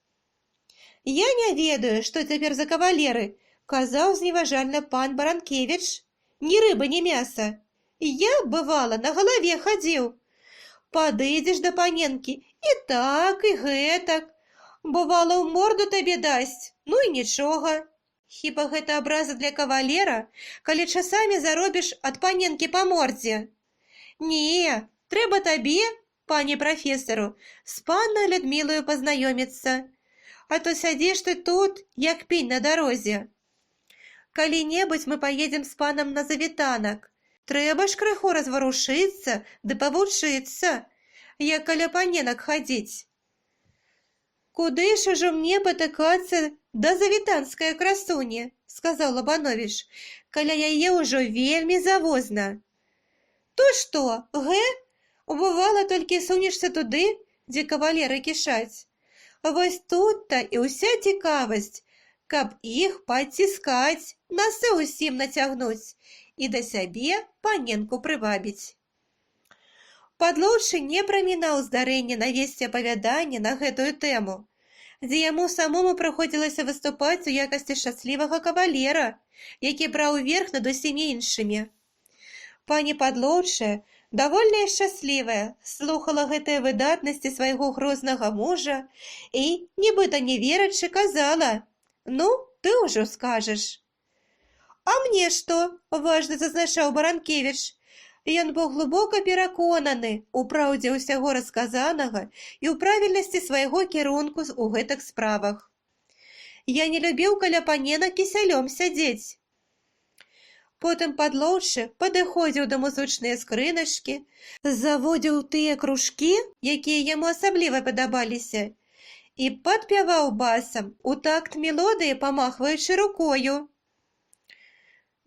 «Я не ведаю, што цяпер за кавалеры», – казаў зневажальна пан Баранкевіч. «Ні рыбы, ні мяса. Я, бывала, на галаве хадзіў. Падыдзеш да паненкі і так, і гэтак. Бывала, ў морду табе дасць, ну і нічога. Хіба гэта абраза для кавалера, калі часамі заробіш ад паненкі па мордзе? Не, трэба табе, пане прафесару, з паннай Людмілаю пазнаёміцца. А то сядзіш ты тут, як пень на дарозе. Калі-небудзь мы паедзем з панам на завітанак. Трэба ж крыху разварушыцца ды павучыцца, як каля паненак хадзіць. Куды ж ужо мне патыкацца да завітанскай красуні, сказаў Лабановіч, каля яе ўжо вельмі завозна. То што, гэ? Бывала, толькі сунешся туды, дзе кавалеры кішаць. Вось тут-то і ўся цікавасць, каб іх паціскаць, насы ўсім нацягнуць і да сябе паненку прывабіць. Падлоўчы не прамінаў здарэння навесці апавяданне на гэтую тэму, дзе яму самому прыходзілася выступаць у якасці шчаслівага кавалера, які браў верх над усімі іншымі. Пані Падлоўчая Давольная і шчаслівая, слухала гэтыя выдатнасці свайго грознага мужа і, нібыта не верачы, казала: «Ну, ты ўжо скажаш». «А мне што?» – важна зазначаў Баранкевіч. Ён быў глыбока пераконаны ў праўдзе ўсяго расказанага і ў правільнасці свайго кірунку ў гэтых справах. «Я не любіў каля панена кісялём сядзець». Потым падлоўчы падыходзіў да музычныя скрыначкі, заводзіў тыя кружкі, якія яму асабліва падабаліся, і падпяваў басам у такт мелодыі, памахваючы рукою.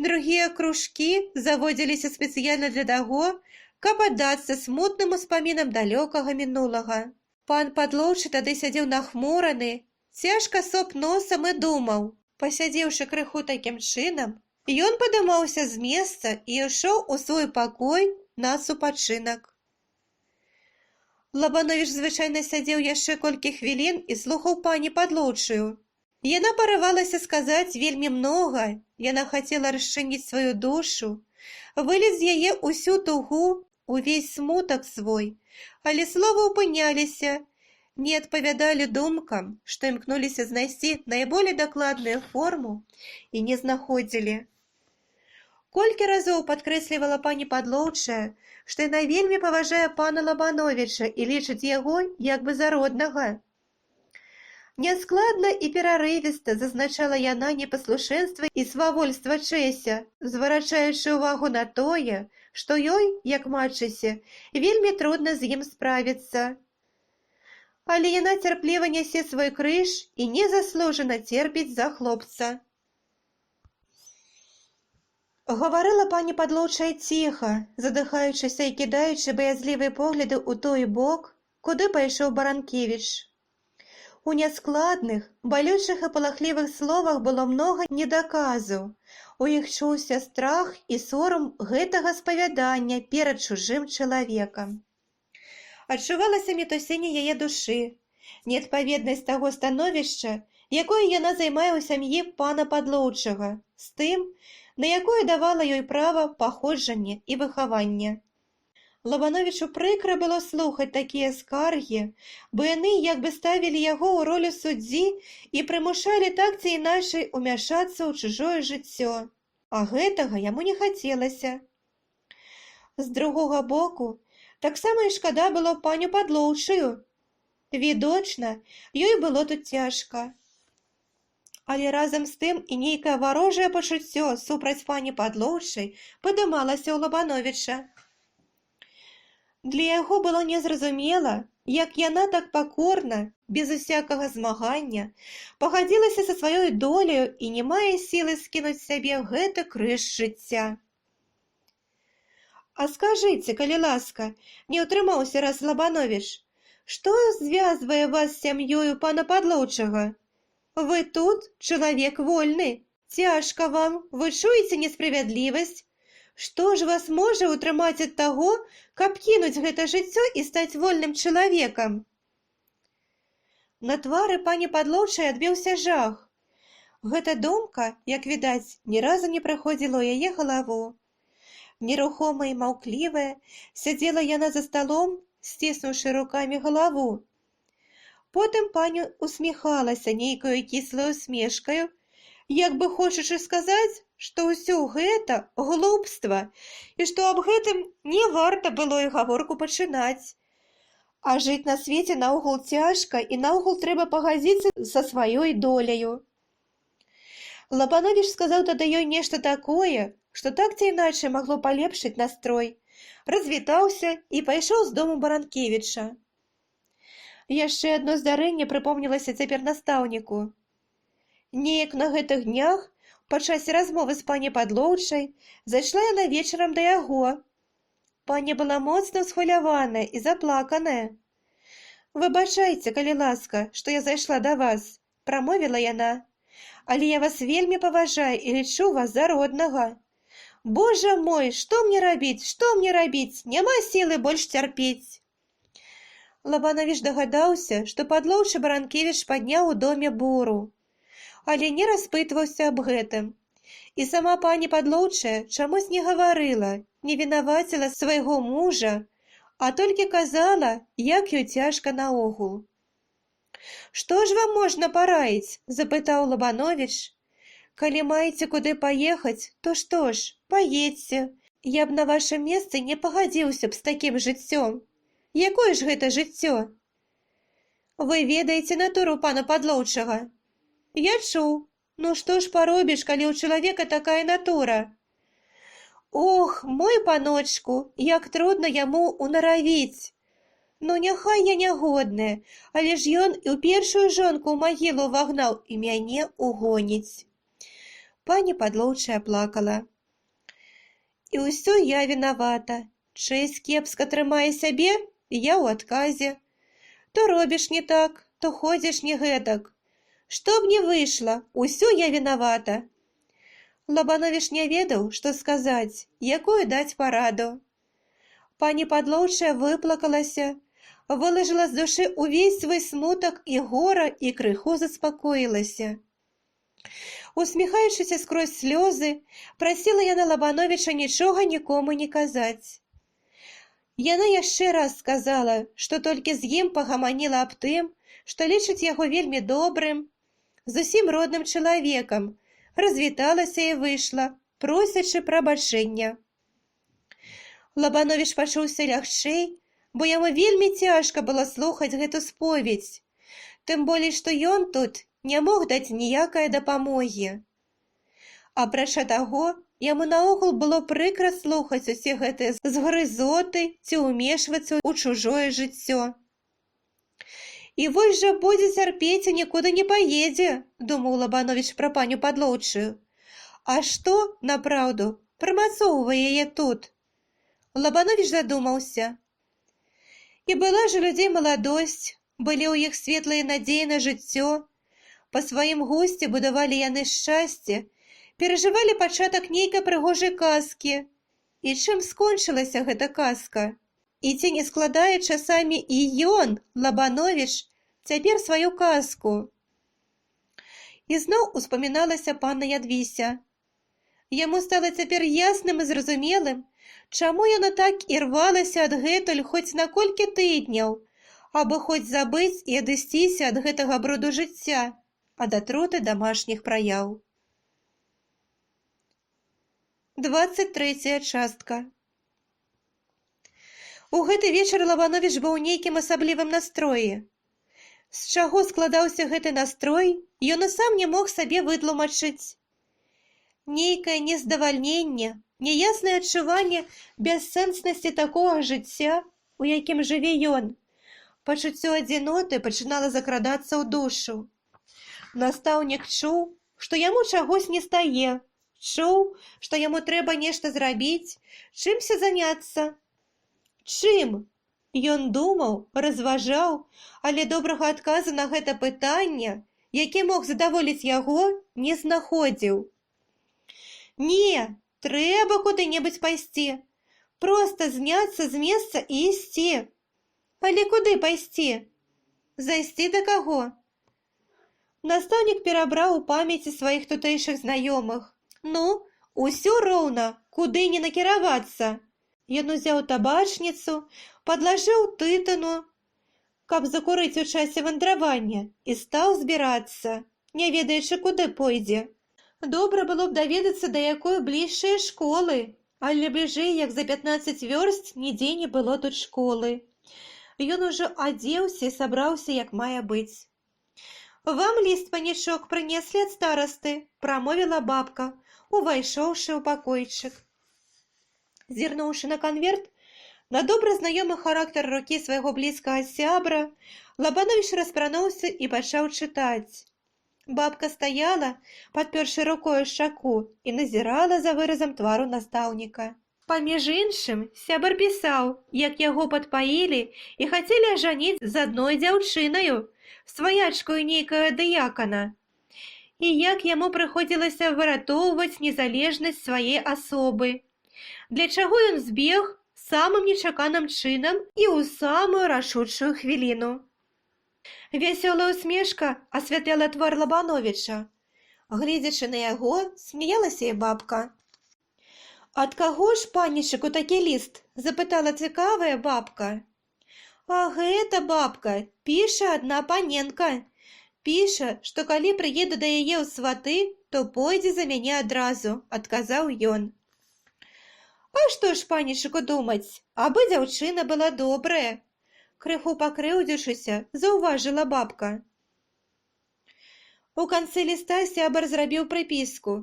Другія кружкі заводзіліся спецыяльна для таго, каб аддацца смутным успамінам далёкага мінулага. Пан падлоўчы тады сядзеў нахмураны, цяжка соп носам і думаў. Пасядзеўшы крыху такім чынам, ён падымаўся з месца і ішоў у свой пакой на супачынак. Лабановіч звычайна сядзеў яшчэ колькі хвілін і слухаў пані падлоўчую. Яна парывалася сказаць вельмі многа, яна хацела расчыніць сваю душу, выліць з яе ўсю тугу, увесь смутак свой, але словы ўпыняліся, не адпавядалі думкам, што імкнуліся знайсці найболей дакладную форму і не знаходзілі. Колькі разоў падкрэслівала пані падлоўчая, што яна вельмі паважае пана Лабановіча і лічыць яго як бы за роднага. Няскладна і перарывіста зазначала яна непаслушэнства і свавольства Чэся, зварачаючы ўвагу на тое, што ёй, як матчысе, вельмі трудна з ім справіцца. Але яна цярпліва нясе свой крыж і незаслужана церпіць за хлопца. Гаварыла пані падлоўчая ціха, задыхаючыся і кідаючы баязлівыя погляды ў той бок, куды пайшоў Баранкевіч. У няскладных, балючых і палахлівых словах было многа недаказу. У іх чуўся страх і сорам гэтага спавядання перад чужым чалавекам. Адчувалася мітусінне яе душы, неадпаведнасць таго становішча, якое яна займае ў сям'і пана падлоўчага, з тым, на якое давала ёй права паходжанне і выхаванне. Лабановічу прыкра было слухаць такія скаргі, бо яны як бы ставілі яго ў ролю суддзі і прымушалі так ці іначай умяшацца ў чужое жыццё, а гэтага яму не хацелася. З другога боку, таксама і шкада было паню падлоўчую. Відочна, ёй было тут цяжка. Але разам з тым і нейкае варожае пачуццё супраць пані падлоўчай падымалася ў Лабановіча. Для яго было незразумела, як яна так пакорна, без усякага змагання, пагадзілася са сваёй доляю і не мае сілы скінуць сябе гэты крыж жыцця. «А скажыце, калі ласка, не ўтрымаўся раз Лабановіч, што звязвае вас з сям'ёю пана падлоўчага? Вы тут чалавек вольны, цяжка вам, вы чуеце несправядлівасць. Што ж вас можа ўтрымаць ад таго, каб кінуць гэта жыццё і стаць вольным чалавекам?» На твары пані падлоўчай адбіўся жах. Гэта думка, як відаць, ні разу не праходзіла ў яе галаву. Нерухомая і маўклівая, сядзела яна за сталом, сціснуўшы рукамі галаву. Потым пані усміхалася нейкаю кіслаю усмешкаю, як бы хочучы сказаць, што ўсё гэта глупства і што аб гэтым не варта было і гаворку пачынаць. А жыць на свеце наогул цяжка і наогул трэба пагадзіцца са сваёй доляю. Лабановіч сказаў тады ёй нешта такое, што так ці іначай магло палепшыць настрой, развітаўся і пайшоў з дому Баранкевіча. Яшчэ адно здарэнне прыпомнілася цяпер настаўніку. Неяк на гэтых днях, падчас размовы з пані падлоўчай, зайшла яна вечарам да яго. Пані была моцна ўсхваляваная і заплаканая. «Выбачайце, калі ласка, што я зайшла да вас», – прамовіла яна. «Але я вас вельмі паважаю і лічу вас за роднага. Божа мой, што мне рабіць, няма сілы больш цярпець». Лабановіч дагадаўся, што падлоўчы Баранкевіч падняў у доме буру, але не распытваўся аб гэтым. І сама пані падлоўчая чамусь не гаварыла, не вінаваціла свайго мужа, а толькі казала, як ёй цяжка наогул. «Што ж вам можна параіць?» – запытаў Лабановіч. «Калі маеце куды паехаць, то што ж, паедзьце. Я б на вашым месцы не пагадзіўся б з такім жыццём. Якое ж гэта жыццё?» «Вы ведаеце натуру пана Падлоўчага?» «Я чуў. Ну што ж паробіш, калі ў чалавека такая натура?» «Ох, мой паночку, як трудна яму унаравіць! Ну, няхай я нягодная, але ж ён і ў першую жонку ў магілу вагнаў і мяне угоніць». Пані Падлоўчая плакала. «І ўсё я вінавата. Чэсць кепска трымае сябе, я ў адказе. То робіш не так, то ходзіш не гэтак. Што б не выйшла, усё я вінавата». Лабановіч не ведаў, што сказаць, якую даць параду. Пані Падлоўчая выплакалася, вылажыла з душы ўвесь свой смутак і гора і крыху заспакоілася. Усміхаючыся скрозь слёзы, прасіла яна Лабановіча нічога нікому не казаць. Яна яшчэ раз сказала, што толькі з ім пагаманіла аб тым, што лічыць яго вельмі добрым, зусім родным чалавекам, развіталася і выйшла, просячы прабачэння. Лабановіч пачуўся лягчэй, бо яму вельмі цяжка было слухаць гэту споведзь, тым болей, што ён тут не мог даць ніякай дапамогі. Апрача таго, яму наогул было прыкра слухаць усе гэтыя згрызоты ці ўмешвацца ў чужое жыццё. «І вось жа будзе цярпець і нікуды не паедзе», – думаў Лабановіч пра паню Падлоўчую. «А што, напраўду, прымацоўвае яе тут?» Лабановіч задумаўся. І была ж у людзей маладосць, былі ў іх светлыя надзеі на жыццё, па сваім гусце будавалі яны шчасце, перажывалі пачатак нейкай прыгожай казкі. І чым скончылася гэта казка? І ці не складае часамі і ён, Лабановіч, цяпер сваю казку? І зноў успаміналася панна Ядвіся. Яму стала цяпер ясным і зразумелым, чаму яна так і рвалася адгэтуль хоць на колькі тыдняў, або хоць забыць і адысціся ад гэтага бруду жыцця, ад атруты дамашніх праяў. 23-я частка. У гэты вечар Лабановіч быў у нейкім асаблівым настроі. З чаго складаўся гэты настрой, ён і сам не мог сабе вытлумачыць. Нейкае нездавальненне, неяснае адчуванне бяссэнснасці такога жыцця, у якім жыве ён. Пачуццё адзіноты пачынала закрадацца ў душу. Настаўнік чуў, што яму чагось не стае, чуў, што яму трэба нешта зрабіць, чымся заняцца. Чым? Ён думаў, разважаў, але добрага адказу на гэта пытанне, які мог задаволіць яго, не знаходзіў. Не, трэба куды-небудзь пайсці, проста зняцца з месца і ісці. Але куды пайсці? Зайсці да каго? Настаўнік перабраў у памяці сваіх тутэйшых знаёмых. Ну, усё роўна, куды не накіравацца. Ён узяў табачніцу, падлажыў тытану, каб закурыць у часе вандравання, і стаў збірацца, не ведаючы, куды пойдзе. Добра было б даведацца, да якой бліжшай школы, але бліжэй, як за 15 вёрст, нідзе не было тут школы. Ён ужо адзеўся і сабраўся, як мае быць. «Вам ліст, панічок, прынеслі ад старасты», – прамовіла бабка, увайшоўшы ў пакойчык. Зірнуўшы на канверт, на добра знаёмы характар рукі свайго блізкага сябра, Лабановіч распрануўся і пачаў чытаць. Бабка стаяла, падпёршы рукою шчаку, і назірала за выразам твару настаўніка. Паміж іншым, сябар пісаў, як яго падпаілі і хацелі ажаніць з адной дзяўчынаю, сваячкою нейкага дыякана, і як яму прыходзілася выратоўваць незалежнасць свае асобы, для чаго ён збег самым нечаканым чынам і ў самую рашучую хвіліну. Вясёлая усмешка асвятляла твар Лабановіча. Гледзячы на яго, смяялася і бабка. Ад каго ж, панічыку, такі ліст? Запытала цікавая бабка. А гэта, бабка, піша адна паненка. Піша, што калі прыеду да яе ў сваты, то пойдзе за мяне адразу, адказаў ён. А што ж, панічыку, думаць, абы дзяўчына была добрая, крыху пакрыўдзіўшыся, заўважыла бабка. У канцы ліста сябар зрабіў прыпіску.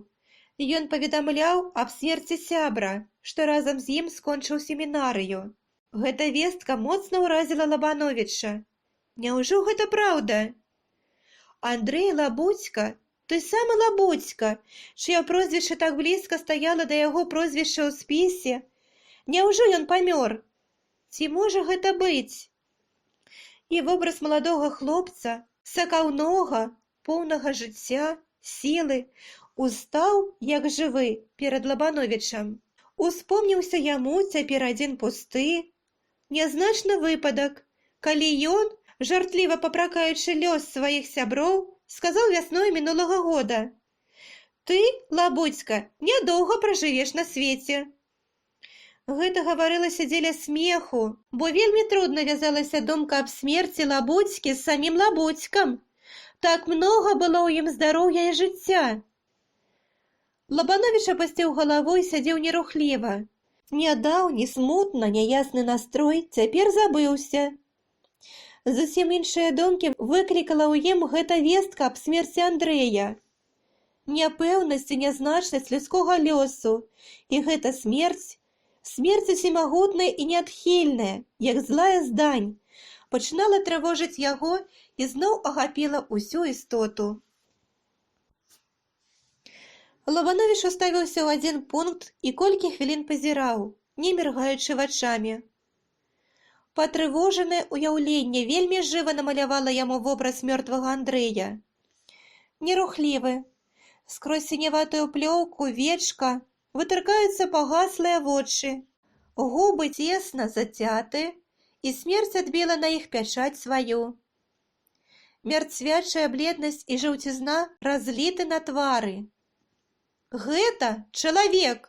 Ён паведамляў аб смерці сябра, што разам з ім скончыў семінарыю. Гэта вестка моцна ўразіла Лабановіча. Няўжо гэта праўда? Андрэй Лабудзька, той самы Лабудзька, чыё прозвішча так блізка стаяла да яго прозвішча ў спісе. Няўжо ён памёр? Ці можа гэта быць? І вобраз маладога хлопца, сакаўнога, поўнага жыцця, сілы, устаў, як жывы, перад Лабановічам. Успомніўся яму цяпер адзін пусты, нязначны выпадак, калі ён, жартліва папракаючы лёс сваіх сяброў, сказаў вясной мінулага года: «Ты, Лабудзька, нядоўга пражывеш на свеце». Гэта гаварылася дзеля смеху, бо вельмі трудна вязалася думка аб смерці Лабудзькі з самім Лабудзькам. Так многа было ў ім здароўя і жыцця. Лабановіч апусціў галаву і сядзеў нерухліва. Нядаўні, смутна, няясны настрой цяпер забыўся. Зусім іншыя думкі выклікала ў ім гэта вестка аб смерці Андрэя. Няпэўнасць і нязначнасць людскога лёсу, і гэта смерць усімагутная і неадхільная, як злая здань, пачынала трывожыць яго і зноў ахапіла ўсю істоту. Лабановіч уставіўся ў адзін пункт і колькі хвілін пазіраў, не міргаючы вачамі. Патрывожанае ўяўленне вельмі жыва намалявала яму вобраз мёртвага Андрэя. Нерухлівы, скрозь сіняватую плёўку, вечка, вытыркаюцца пагаслыя вочы, губы цесна зацяты, і смерць адбіла на іх пячаць сваю. Мярцвячая бледнасць і жаўцізна разліты на твары. Гэта чалавек!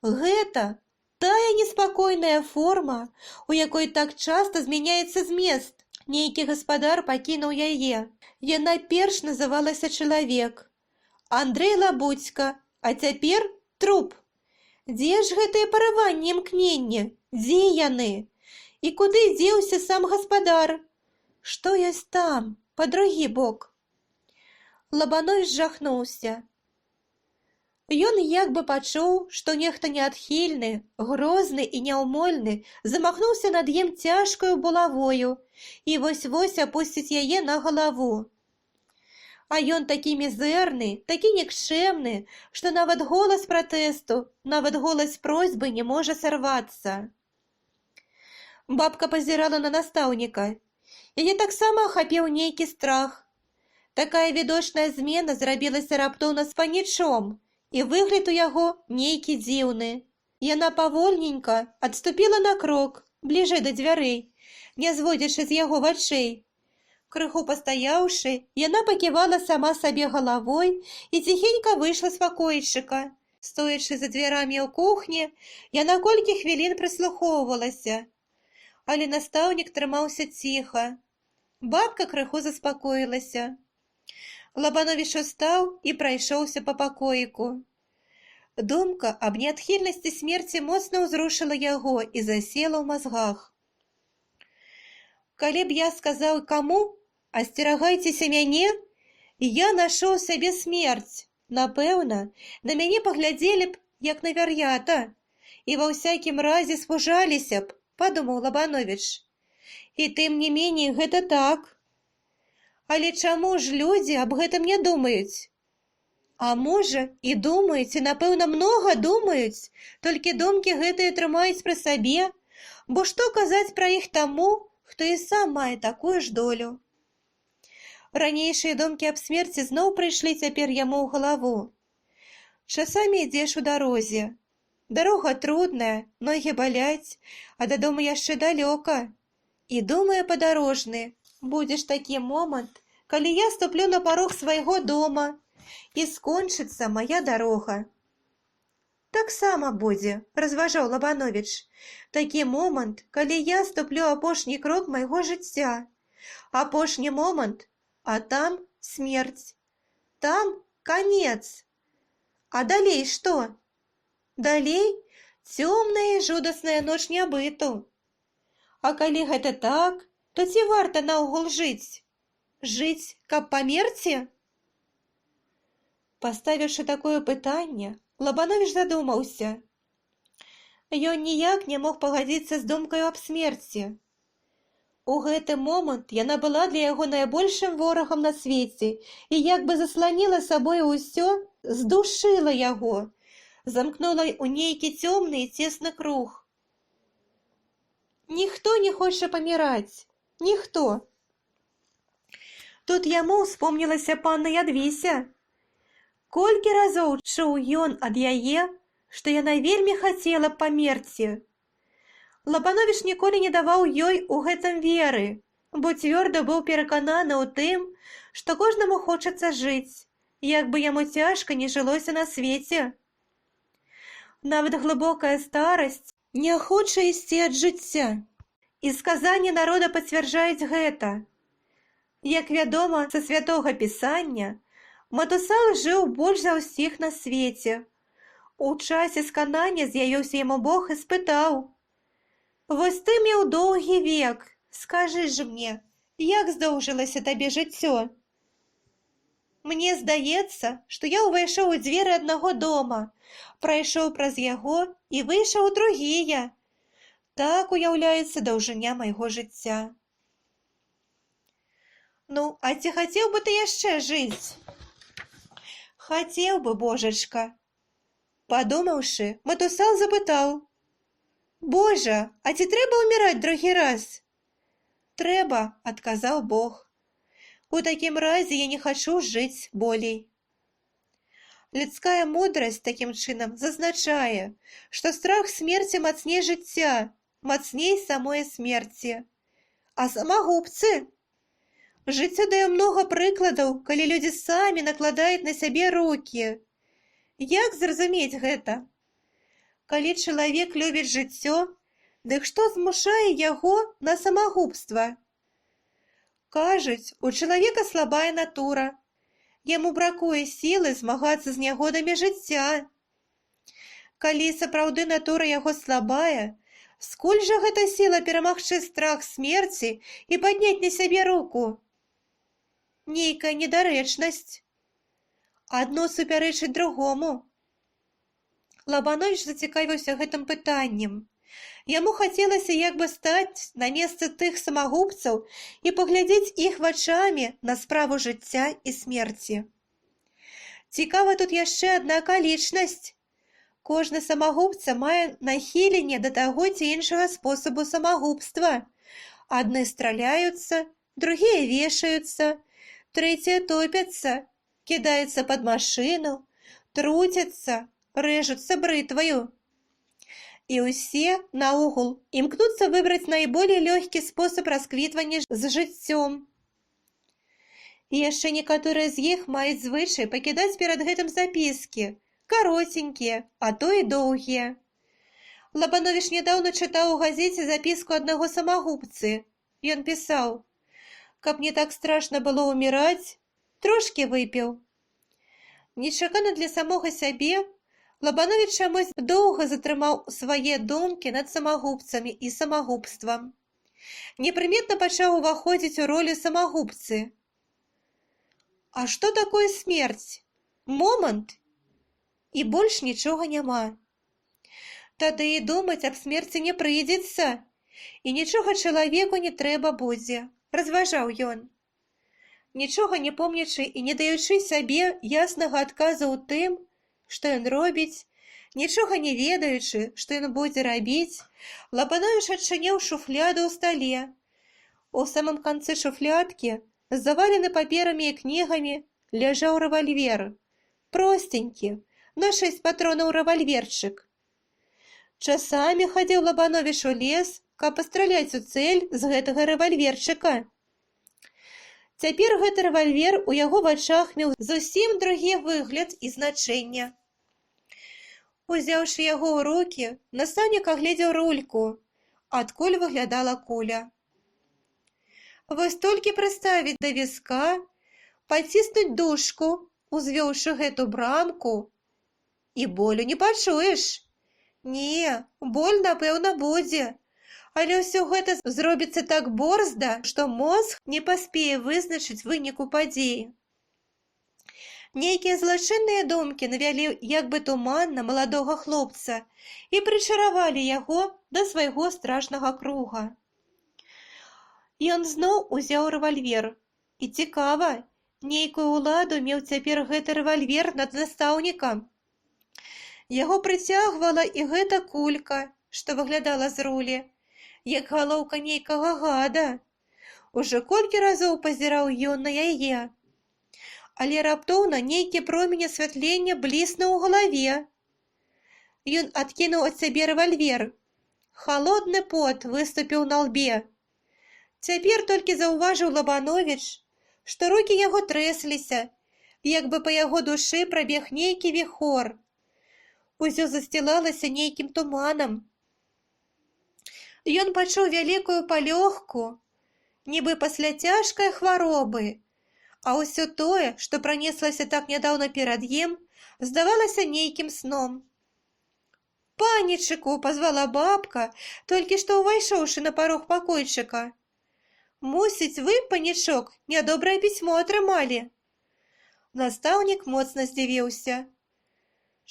Гэта тая неспакойная форма, у якой так часта змяняецца змест. Нейкі гаспадар пакінуў яе. Яна перш называлася чалавек. Андрэй Лабудзька, а цяпер труп. Дзе ж гэтыя парыванні, імкненні? Дзе яны? І куды дзеўся сам гаспадар? Што ёсць там, па другі бок? Лабановіч жахнуўся. Ён як бы пачуў, што нехта неадхільны, грозны і няўмольны замахнуўся над ім цяжкаю булавою і вось-вось апусціць яе на галаву. А ён такі мізэрны, такі нікчэмны, што нават голас пратэсту, нават голас просьбы не можа сарвацца. Бабка пазірала на настаўніка. Яе таксама ахапіў нейкі страх. Такая відочная змена зрабілася раптоўна з панічом, і выгляд у яго нейкі дзіўны. Яна павольненька адступіла на крок, бліжэй да дзвярэй, не зводзячы з яго вачэй. Крыху пастаяўшы, яна паківала сама сабе галавой і ціхенька выйшла з пакойчыка. Стоячы за дзвярамі ў кухні, яна колькі хвілін прыслухоўвалася. Але настаўнік трымаўся ціха. Бабка крыху заспакоілася. Лабановіч устаў і прайшоўся па пакоіку. Думка аб неадхільнасці смерці моцна ўзрушыла яго і засела ў мазгах. Калі б я сказаў каму: «Асцерагайцеся мяне», я нашоў сабе смерць. Напэўна, на мяне паглядзелі б, як на вар'ята, і ва ўсякім разе спужаліся б, падумаў Лабановіч. І тым не меней гэта так. Але чаму ж людзі аб гэтым не думаюць? А можа, і думаюць, і, напэўна, многа думаюць, толькі думкі гэтыя трымаюць пры сабе, бо што казаць пра іх таму, хто і сам мае такую ж долю. Ранейшыя думкі аб смерці зноў прыйшлі цяпер яму ў галаву. Часамі ідзеш у дарозе. Дарога трудная, ногі баляць, а дадому яшчэ далёка. І думае падарожны: будзе ж такі момант, калі я ступлю на парог свайго дома, і скончыцца мая дарога. Таксама будзе, разважаў Лабановіч. Такі момант, калі я ступлю апошні крок майго жыцця. Апошні момант, а там смерць. Там конец. А далей што? Далей цёмная і жудасная ноч нябыту. А калі гэта так, то ці варта наогул жыць? Жыць, каб памерці? Паставіўшы такое пытанне, Лабановіч задумаўся. Ён ніяк не мог пагадзіцца з думкаю аб смерці. У гэты момант яна была для яго найбольшым ворагам на свеце і як бы засланіла сабой усё, здушыла яго, замкнула ў нейкі цёмны і цесны круг. Ніхто не хоча паміраць, ніхто. Тут яму успомнілася панна Ядвіся. Колькі разоў чуў ён ад яе, што яна вельмі хацела б памерці. Лабановіч ніколі не даваў ёй у гэтым веры, бо цвёрда быў перакананы ў тым, што кожнаму хочацца жыць, як бы яму цяжка не жылося на свеце. Нават глыбокая старасць не хоча ісці ад жыцця. І сказанні народа пацвярджаюць гэта. Як вядома са святога пісання, Матусал жыў больш за ўсіх на свеце. У часе сканання з'явіўся яму Бог і спытаў: «Вось ты меў доўгі век, скажы ж мне, як здоўжылася табе жыццё?» Мне здаецца, што я ўвайшоў у дзверы аднаго дома, прайшоў праз яго і выйшаў у другія. Так уяўляецца даўжыня майго жыцця. Ну, а ці хацеў бы ты яшчэ жыць? Хацеў бы, божачка. Падумаўшы, Матусал запытаў: «Божа, а ці трэба ўміраць другі раз?» «Трэба», — адказаў Бог. «У такім разе я не хачу жыць болей». Людская мудрасць такім чынам зазначае, што страх смерці мацней жыцця, мацней самой смерці. А самагубцы? Жыццё дае многа прыкладаў, калі людзі самі накладаюць на сябе рукі. Як зразумець гэта? Калі чалавек любіць жыццё, дык што змушае яго на самагубства? Кажуць, у чалавека слабая натура. Яму бракуе сілы змагацца з нягодамі жыцця. Калі сапраўды натура яго слабая, скуль жа гэта сіла перамагчы страх смерці і падняць на сябе руку? Нейкая недарэчнасць. Адно супярэчыць другому. Лабановіч зацікавіўся гэтым пытаннем. Яму хацелася як бы стаць на месцы тых самагубцаў і паглядзець іх вачамі на справу жыцця і смерці. Цікава тут яшчэ адна акалічнасць. Кожны самагубца мае нахіленне да таго ці іншага спосабу самагубства. Адны страляюцца, другія вешаюцца, трэція топяцца, кідаюцца пад машыну, труцяцца, рэжуцца брытваю. І ўсе, наогул, імкнуцца выбраць найболей лёгкі спосаб расквітвання з жыццём. І яшчэ некаторыя з іх маюць звычай пакідаць перад гэтым запіскі, каротенькія, а то і доўгія. Лабановіч нядаўна чытаў у газеце запіску аднаго самагубцы. Ён пісаў: «Каб не так страшна было ўміраць, трошкі выпіў». Нечакана для самога сябе, Лабановіч чамусь доўга затрымаў свае думкі над самагубцамі і самагубствам. Непрыметна пачаў уваходзіць у ролю самагубцы. А што такое смерць? Момант? І больш нічога няма. Тады і думаць аб смерці не прыйдзецца, і нічога чалавеку не трэба будзе, разважаў ён. Нічога не помнячы і не даючы сабе яснага адказу ў тым, што ён робіць, нічога не ведаючы, што ён будзе рабіць, Лабановіч адчыніў шуфляду ў стале. У самым канцы шуфлядкі, завалены паперамі і кнігамі, ляжаў рэвальвер. Простенькі, на 6 патронаў рэвальверчык. Часамі хадзіў Лабановіч у лес, каб пастраляць у цэль з гэтага рэвальверчыка. Цяпер гэты рэвальвер у яго вачах меў зусім другі выгляд і значэнне. Узяўшы яго ў рукі, настаўнік агледзеў рульку, адкуль выглядала куля. Вось толькі прыставіць да віска, паціснуць дужку, узвёўшы гэту брамку, і болю не пачуеш. Не, боль, напэўна, будзе, але ўсё гэта зробіцца так борзда, што мозг не паспее вызначыць выніку падзеі. Нейкія злачынныя думкі навялі як бы туман на маладога хлопца і прычаравалі яго да свайго страшнага круга. Ён зноў узяў рэвальвер. І цікава, нейкую ўладу меў цяпер гэты рэвальвер над настаўнікам. Яго прыцягвала і гэта кулька, што выглядала з рулі, як галоўка нейкага гада. Ужо колькі разоў пазіраў ён на яе. Але раптоўна нейкі промень асвятлення бліснуў у галаве. Ён адкінуў ад сябе рэвальвер. Халодны пот выступіў на лбе. Цяпер толькі заўважыў Лабановіч, што рукі яго трэсліся, як бы па яго душы прабег нейкі віхор. Усё засцілалася нейкім туманам. Ён пачуў вялікую палёгку, нібы пасля цяжкай хваробы, а ўсё тое, што пранеслася так нядаўна перад ім, здавалася нейкім сном. «Панічыку!» — пазвала бабка, толькі што ўвайшоўшы на парог пакойчыка. «Мусіць, вы, панічок, нядобрае пісьмо атрымалі». Настаўнік моцна здзівіўся.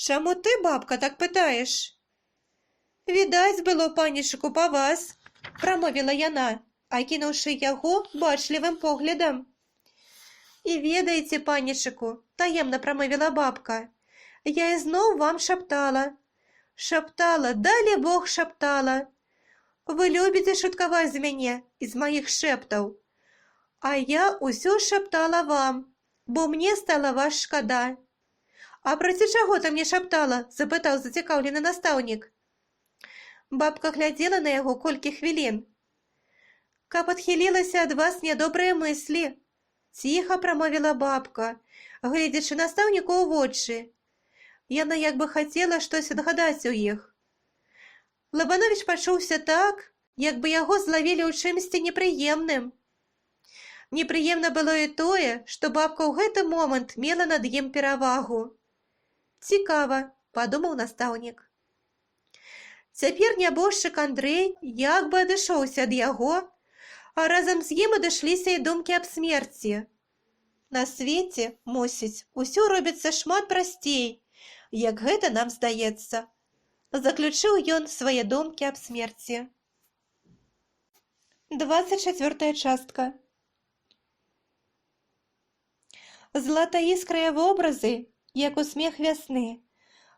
«Чаму ты, бабка, так пытаеш?» «Відаць было, панічыку, па вас», — прамовіла яна, акінуўшы яго бачлівым поглядам. «І ведаеце, панічыку», — таемна прамовіла бабка, «я ізноў вам шаптала. Шаптала, далі Бог шаптала. Вы любіце шуткаваць з мяне і з маіх шэптаў. А я ўсё шаптала вам, бо мне стала вас шкада». «А праці чаго ты мне шаптала?» — запытаў зацікаўлены настаўнік. Бабка глядзела на яго колькі хвілін. «Каб адхілілася ад вас нядобрыя мыслі», — ціха прамовіла бабка, гледзячы настаўніку ў вочы. Яна як бы хацела штось адгадаць у іх. Лабановіч пачуўся так, як бы яго злавілі ў чымсьці непрыемным. Непрыемна было і тое, што бабка ў гэты момант мела над ім перавагу. «Цікава», — падумаў настаўнік. Цяпер нябожчык Андрэй як бы адышоўся ад яго, а разам з ім адышліся і думкі аб смерці. На свеце, мусіць, усё робіцца шмат прасцей, як гэта нам здаецца. Заключыў ён свае думкі аб смерці. 24-я частка. Златаіскрая вобразы, як у смех вясны,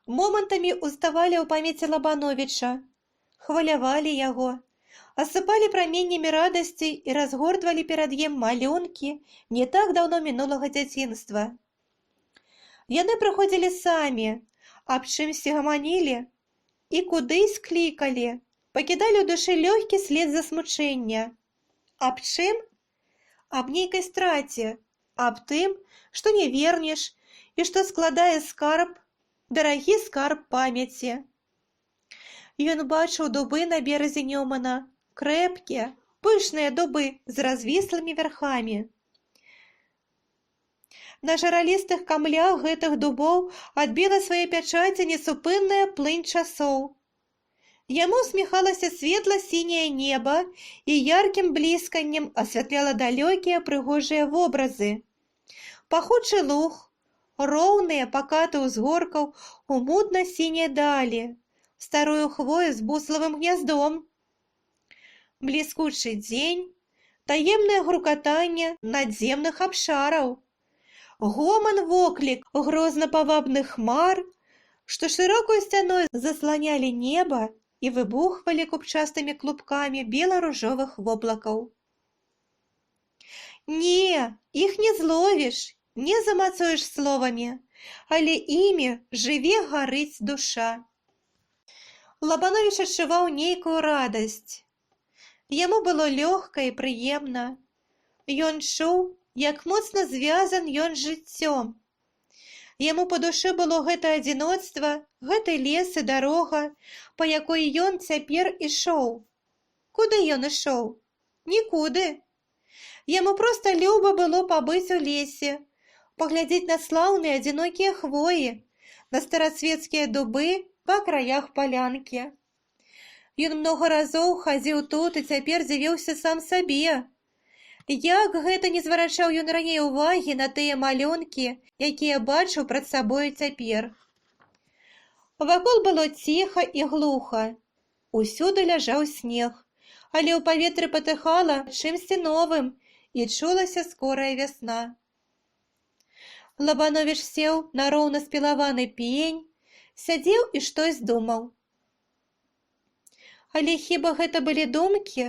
момантамі уставалі ў памяці Лабановіча, хвалявалі яго, асыпалі праменнямі радасці і разгортвалі перад ім малюнкі не так даўно мінулага дзяцінства. Яны прыходзілі самі, аб чымсьці гаманілі і кудысь клікалі, пакідалі ў душы лёгкі след засмучэння. Аб чым? Аб нейкай страце, аб тым, што не вернеш і што складае скарб, дарагі скарб памяці. Ён бачыў дубы на беразе Нёмана, крэпкія, пышныя дубы з развіслымі вярхамі. На жаралістых камлях гэтых дубоў адбіла свае пячаці несупынная плынь часоў. Яму усміхалася светла-сіняе неба і яркім блісканнем асвятляла далёкія прыгожыя вобразы. Пахучы луг, роўныя пакаты ўзгоркаў у мутна-сіняй далі, старую хвою з буславым гняздом. Бліскучы дзень, таемнае грукатанне надземных абшараў, гоман воклік грозна-павабных хмар, што шырокую сцяной засланялі неба і выбухвалі купчастымі клубкамі бела-ружовых воблакаў. Не, іх не зловіш, не замацуеш словамі, але імі жыве гарыць душа. Лабановіч адчуваў нейкую радасць. Яму было лёгка і прыемна. Ён чуў, як моцна звязан ён з жыццём. Яму па душы было гэта адзіноцтва, гэты лес і дарога, па якой ён цяпер ішоў. Куды ён ішоў? Нікуды. Яму проста люба было пабыць у лесе, паглядзець на слаўныя адзінокія хвоі, на старацветскія дубы па краях палянкі. Ён многа разоў хадзіў тут і цяпер дзівіўся сам сабе. Як гэта не зварачаў ён раней увагі на тыя малюнкі, якія бачыў пред сабою цяпер. Вакол было ціха і глуха. Усюды ляжаў снег, але ў паветры патыхала чымсьці новым і чулася скорая вясна. Лабановіч сеў на роўна спілаваны пень, сядзеў і штось думаў. Але хіба гэта былі думкі?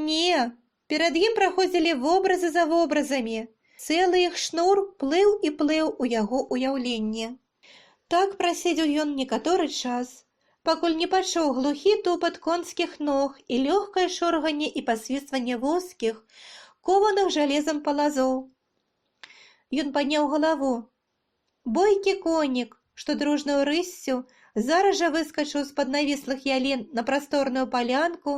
Не. Перад ім праходзілі вобразы за вобразамі. Цэлы іх шнур плыў і плыў у яго ўяўленні. Так праседзеў ён некаторы час, пакуль не пачуў глухі тупат конскіх ног і лёгкае шорганне і пасвістванне вузкіх, кованых жалезам палазоў. Ён падняў галаву. Бойкі конік, што дружнаю рыссю зараз жа выскачыў з-пад навіслых ялін на прасторную палянку,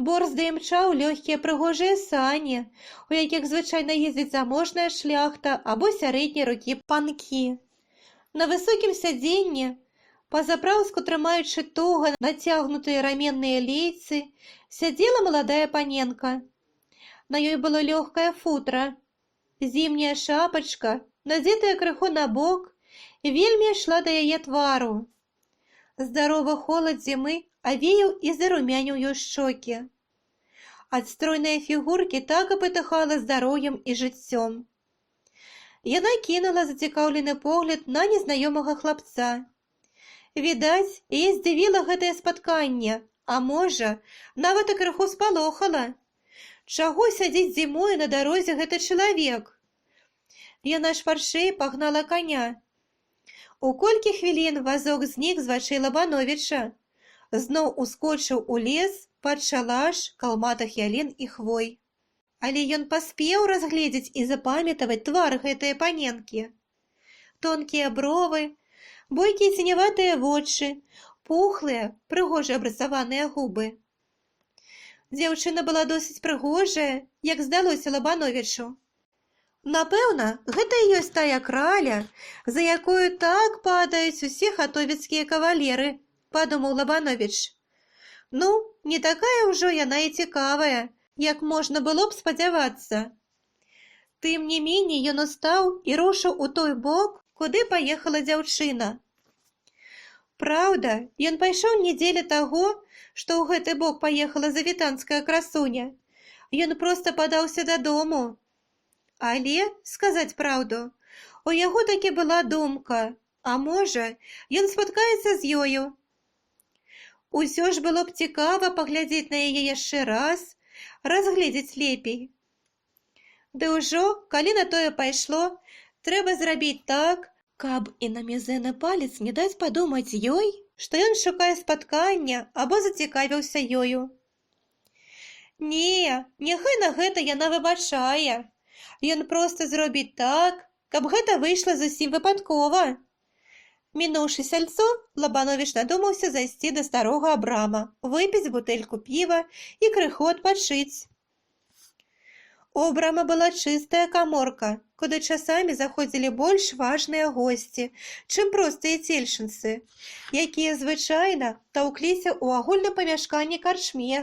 борзда імчаў лёгкія прыгожыя сані, у якіх звычайна ездзіць заможная шляхта або сярэдняй рукі панкі. На высокім сядзенні, пазапраўску трымаючы туга нацягнутыя раменныя лейцы, сядзела маладая паненка. На ёй было лёгкае футра. Зімняя шапачка, надзетая крыху набок, вельмі ішла да яе твару. Здаровы холад зімы авеяў і зарумяніў ёй шчокі. Ад стройнай фігуркі так і патыхала здароўем і жыццём. Яна кінула зацікаўлены погляд на незнаёмага хлапца. Відаць, яе здзівіла гэтае спатканне, а можа, нават і крыху спалохала. Чаго сядзіць зімою на дарозе гэты чалавек? Яна шпарчэй пагнала коня. У колькі хвілін вазок знік з вачэй Лабановіча. Зноў ускочыў у лес пад шалаш калматых ялін і хвой. Але ён паспеў разгледзець і запамятаваць твар гэтае паненкі. Тонкія бровы, бойкія сіняватыя вочы, пухлыя, прыгожа абрысаваныя губы. Дзяўчына была досыць прыгожая, як здалося Лабановічу. Напэўна, гэта і ёсць тая краля, за якую так падаюць усе хатовіцкія кавалеры, падумаў Лабановіч. Ну, не такая ўжо яна і цікавая, як можна было б спадзявацца. Тым не меней ён устаў і рушыў у той бок, куды паехала дзяўчына. Праўда, ён пайшоў не дзеля таго, што ў гэты бок паехала завітанская красуня. Ён проста падаўся дадому. Але, сказаць праўду, у яго такі была думка, а можа, ён спаткаецца з ёю. Усё ж было б цікава паглядзець на яе яшчэ раз, разгледзець лепей. Ды ўжо, калі на тое пайшло, трэба зрабіць так, каб і на мізэны палец не даць падумаць ёй, што ён шукае спаткання або зацікавіўся ёю. Не, няхай на гэта яна выбачае. Ён проста зробіць так, каб гэта выйшла зусім выпадкова. Мінуўшы сяльцо, Лабановіч надумаўся зайсці да старога Абрама, выпіць бутэльку піва і крыху адпачыць. У Абрама была чыстая каморка, куды часамі заходзілі больш важныя госці, чым простыя цельшынцы, якія звычайна таўкліся ў агульным памяшканні карчме,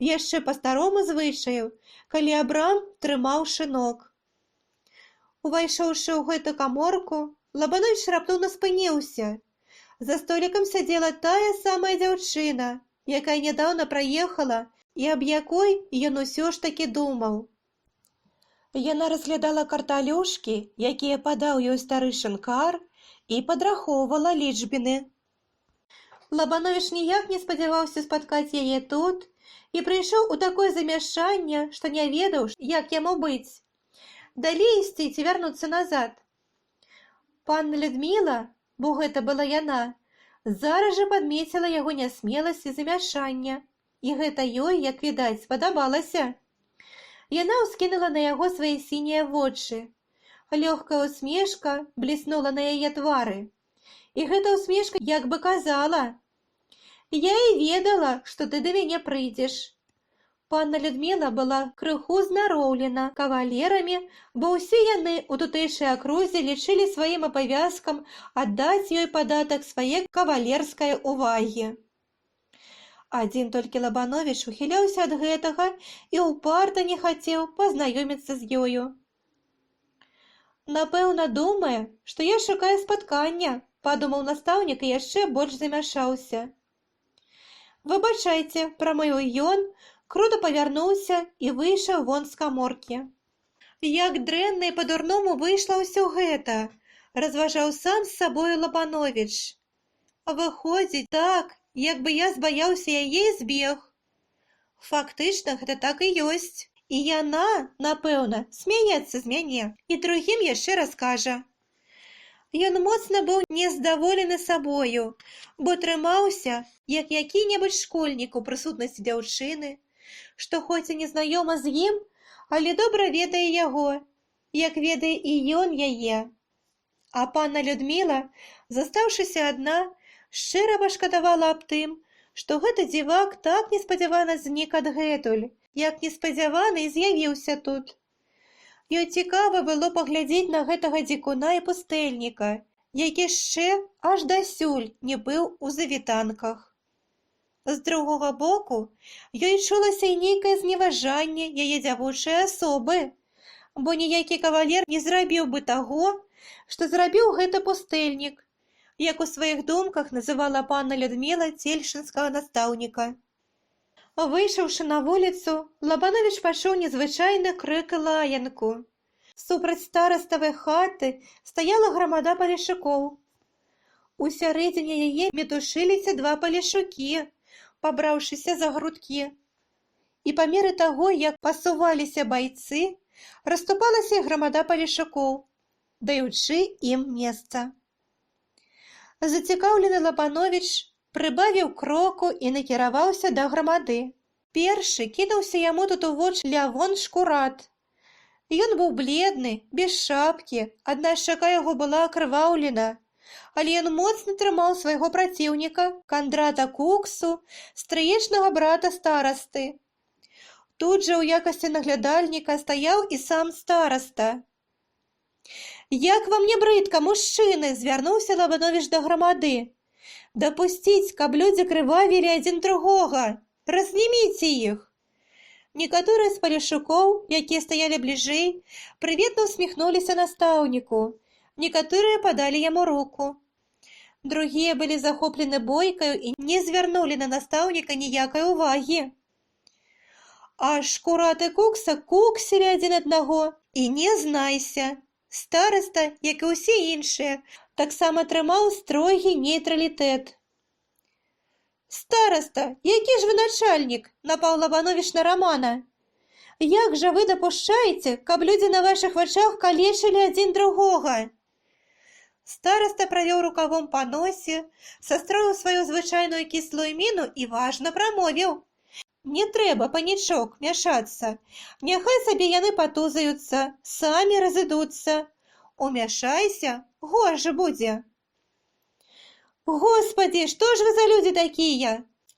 яшчэ па старому звычаю, калі Абрам трымаў шынок. Увайшоўшы ў гэту каморку, Лабановіч раптоўна спыніўся. За столікам сядзела тая самая дзяўчына, якая нядаўна праехала і аб якой ён усё ж такі думаў. Яна разглядала карталюшкі, якія падаў ёй стары шынкар, і падрахоўвала лічбіны. Лабановіч ніяк не спадзяваўся спаткаць яе тут і прыйшоў у такое замяшанне, што не ведаў, як яму быць. Далей ісці ці вярнуцца назад. Панна Людміла, бо гэта была яна, зараз жа падмеціла яго нясмеласць і замяшанне, і гэта ёй, як відаць, спадабалася. Яна ўскінула на яго свае сінія вочы. Лёгкая усмешка бліснула на яе твары. І гэта усмешка як бы казала: «Я і ведала, што ты да мяне прыйдзеш». Панна Людміла была крыху знароўлена кавалерамі, бо ўсе яны ў тутэйшай акрузе лічылі сваім абавязкам аддаць ёй падатак свае кавалерскай увагі. Адзін толькі Лабановіч ухіляўся ад гэтага і ўпарта не хацеў пазнаёміцца з ёю. «Напэўна, думае, што я шукаю спаткання», – падумаў настаўнік і яшчэ больш замяшаўся. «Выбачайце», – прамовіў ён, крута павярнуўся і выйшаў вон з каморкі. «Як дрэнна і па-дурному выйшла ўсё гэта», – разважаў сам з сабою Лабановіч. «Выходзіць так, як бы я збаяўся яе і збег. Фактычна, гэта так і ёсць. І яна, напэўна, смяецца з мяне і другім яшчэ раскажа». Ён моцна быў нездаволены сабою, бо трымаўся, як які-небудзь школьнік у прысутнасці дзяўчыны, што хоць і незнаёма з ім, але добра ведае яго, як ведае і ён яе. А панна Людміла, застаўшыся адна, шчыра пашкадавала аб тым, што гэты дзівак так неспадзявана знік адгэтуль, як неспадзяваны з'явіўся тут. Ёй цікава было паглядзець на гэтага дзікуна і пустэльніка, які яшчэ аж дасюль не быў у завітанках. З другога боку, ёй чулася і нейкае зневажанне яе дзявочай асобы, бо ніякі кавалер не зрабіў бы таго, што зрабіў гэты пустэльнік, як у сваіх думках называла панна Людміла цельшынскага настаўніка. Выйшаўшы на вуліцу, Лабановіч пачуў незвычайны крык і лаянку. Супраць стараставай хаты стаяла грамада палешукоў. У сярэдзіне яе мітушыліся два палешукі, пабраўшыся за грудкі. І па меры таго, як пасуваліся байцы, расступалася грамада палешукоў, даючы ім месца. Зацікаўлены Лабановіч прыбавіў кроку і накіраваўся да грамады. Першы кінуўся яму тут у вочы Лявон Шкурат. Ён быў бледны, без шапкі, адна шчака яго была акрываўлена, але ён моцна трымаў свайго праціўніка, Кандрата Куксу, стрыечнага брата старасты. Тут жа ў якасці наглядальніка стаяў і сам стараста. «Як вам не брыдка, мужчыны!» – звярнуўся Лабановіч да грамады. «Дапусціць, каб людзі крывавілі адзін другога! Разніміце іх!» Некаторыя з палешукоў, якія стаялі бліжэй, прыветна ўсміхнуліся настаўніку, некаторыя падалі яму руку. Другія былі захоплены бойкаю і не звярнулі на настаўніка ніякай увагі. А Шкурат і Кукса куксілі адзін аднаго, і не знайся. Стараста, як і ўсе іншыя, таксама трымаў строгі нейтралітэт. «Стараста, які ж вы начальнік?» – напаў Лабановіч на Рамана. «Як жа вы дапушчаеце, каб людзі на вашых вачах калечылі адзін другога?» Стараста правёў рукавом па носе, састроіў сваю звычайную кіслую міну і важна прамовіў: «Не трэба, панічок, мяшацца. Няхай сабе яны патузаюцца, самі разыдуцца. Умяшайся, горш будзе». «Господи, што ж вы за людзі такія?»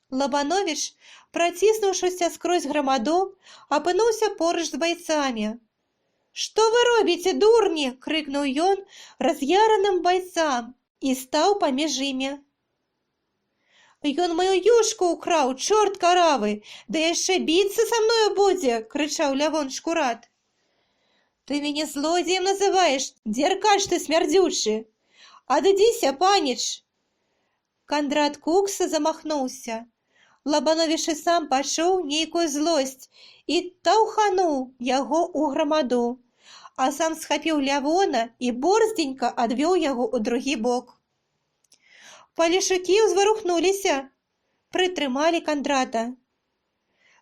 Лабановіч, праціснуўшыся скрозь грамаду, апынуўся поруч з байцамі. «Што вы робіце, дурні?» – крыкнуў ён раз'яраным байцам і стаў паміж імі. «Ён маю юшку ўкраў, чорт каравы, да яшчэ біцца са мною будзе!» – крычаў Лявон Шкурат. «Ты мяне злодзеем называеш, дзеркач ты смярдзючы! Адыдзіся, паніч!» Кандрат Кукса замахнуўся. Лабановіч і сам пачуў нейкую злосць і таўхануў яго ў грамаду, а сам схапіў Лявона і борздзенька адвёў яго ў другі бок. Палешукі ўзварухнуліся, прытрымалі Кандрата.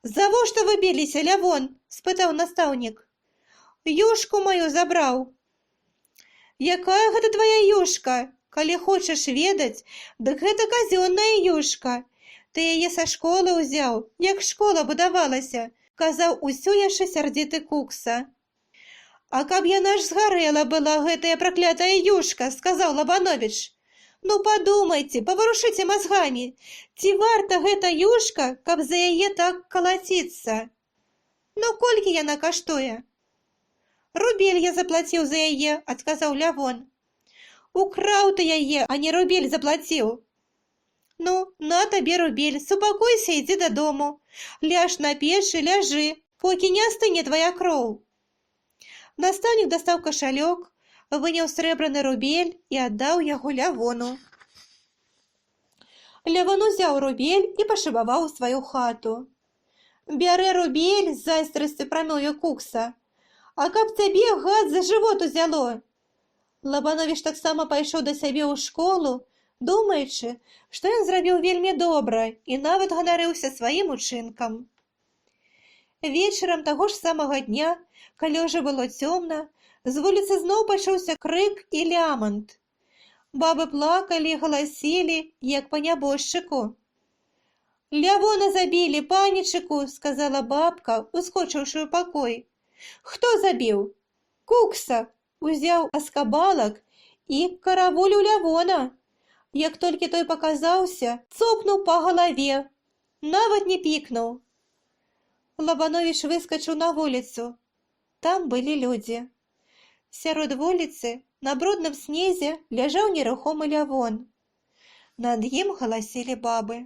«Завошта вы біліся, Лявон?» – спытаў настаўнік. «Юшку маю забраў». «Якая гэта твая юшка? Калі хочаш ведаць, дык гэта казённая юшка. Ты яе са школы ўзяў, як школа будавалася», – казаў усё яшчэ сярдзіты Кукса. А каб яна ж згарэла была гэтая праклятая юшка, сказаў Лабановіч. Ну падумайце, паварушыце мазгамі, ці варта гэта юшка, каб за яе так калаціцца? Ну колькі яна каштуе? Рубель я заплаціў за яе, адказаў Лявон. Украў ты яе, а не рубель заплаціў. Ну, на табе рубель, супакойся, ідзі дадому. Ляж на печ і ляжы, покі не астыне твая кроў. Настаўнік дастаў кашалёк, выняў срэбраны рубель і аддаў яго Лявону. Лявон узяў рубель і пашабаваў у сваю хату. Бярэ рубель, з зайздрасцю прамовіў Кукса. А каб цябе, гад, за жывот узяло. Лабановіч таксама пайшоў да сябе ў школу, думаючы, што ён зрабіў вельмі добра і нават ганарыўся сваім учынкам. Вечарам таго ж самага дня, калі ўжо было цёмна, з вуліцы зноў пачуўся крык і лямант. Бабы плакалі і галасілі, як па нябожчыку. «Лявона забілі, панічыку!» — сказала бабка, ускочыўшы ў пакой. «Хто забіў?» «Кукса!» — узяў аскабалак і каравуліў Лявона. Як толькі той паказаўся, цокнуў па галаве, нават не пікнуў. Лабановіч выскачыў на вуліцу. Там былі людзі. Сярод вуліцы на брудным снезе ляжаў нерухомы Лявон. Над ім галасілі бабы.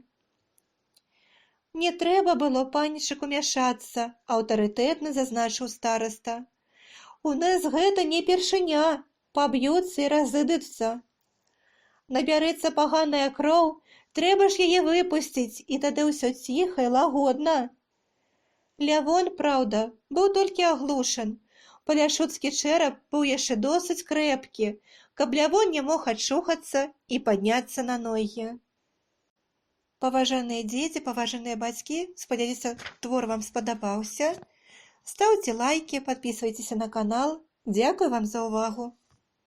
«Не трэба было, панічыку, мяшацца», — аўтарытэтна зазначыў стараста. «У нас гэта не першыня, паб'юцца і разыдуцца. Набярэцца паганая кроў, трэба ж яе выпусціць, і тады ўсё ціха і лагодна». Лявон, праўда, быў толькі аглушан. Паляшуцкі чэрап быў яшчэ досыць крэпкі, каб Лявон не мог ачухацца і падняцца на ногі. Паважаныя дзеці, паважаныя бацькі, спадзяюся, твор вам спадабаўся. Стаўце лайкі, падпісвайцеся на канал. Дзякуй вам за ўвагу.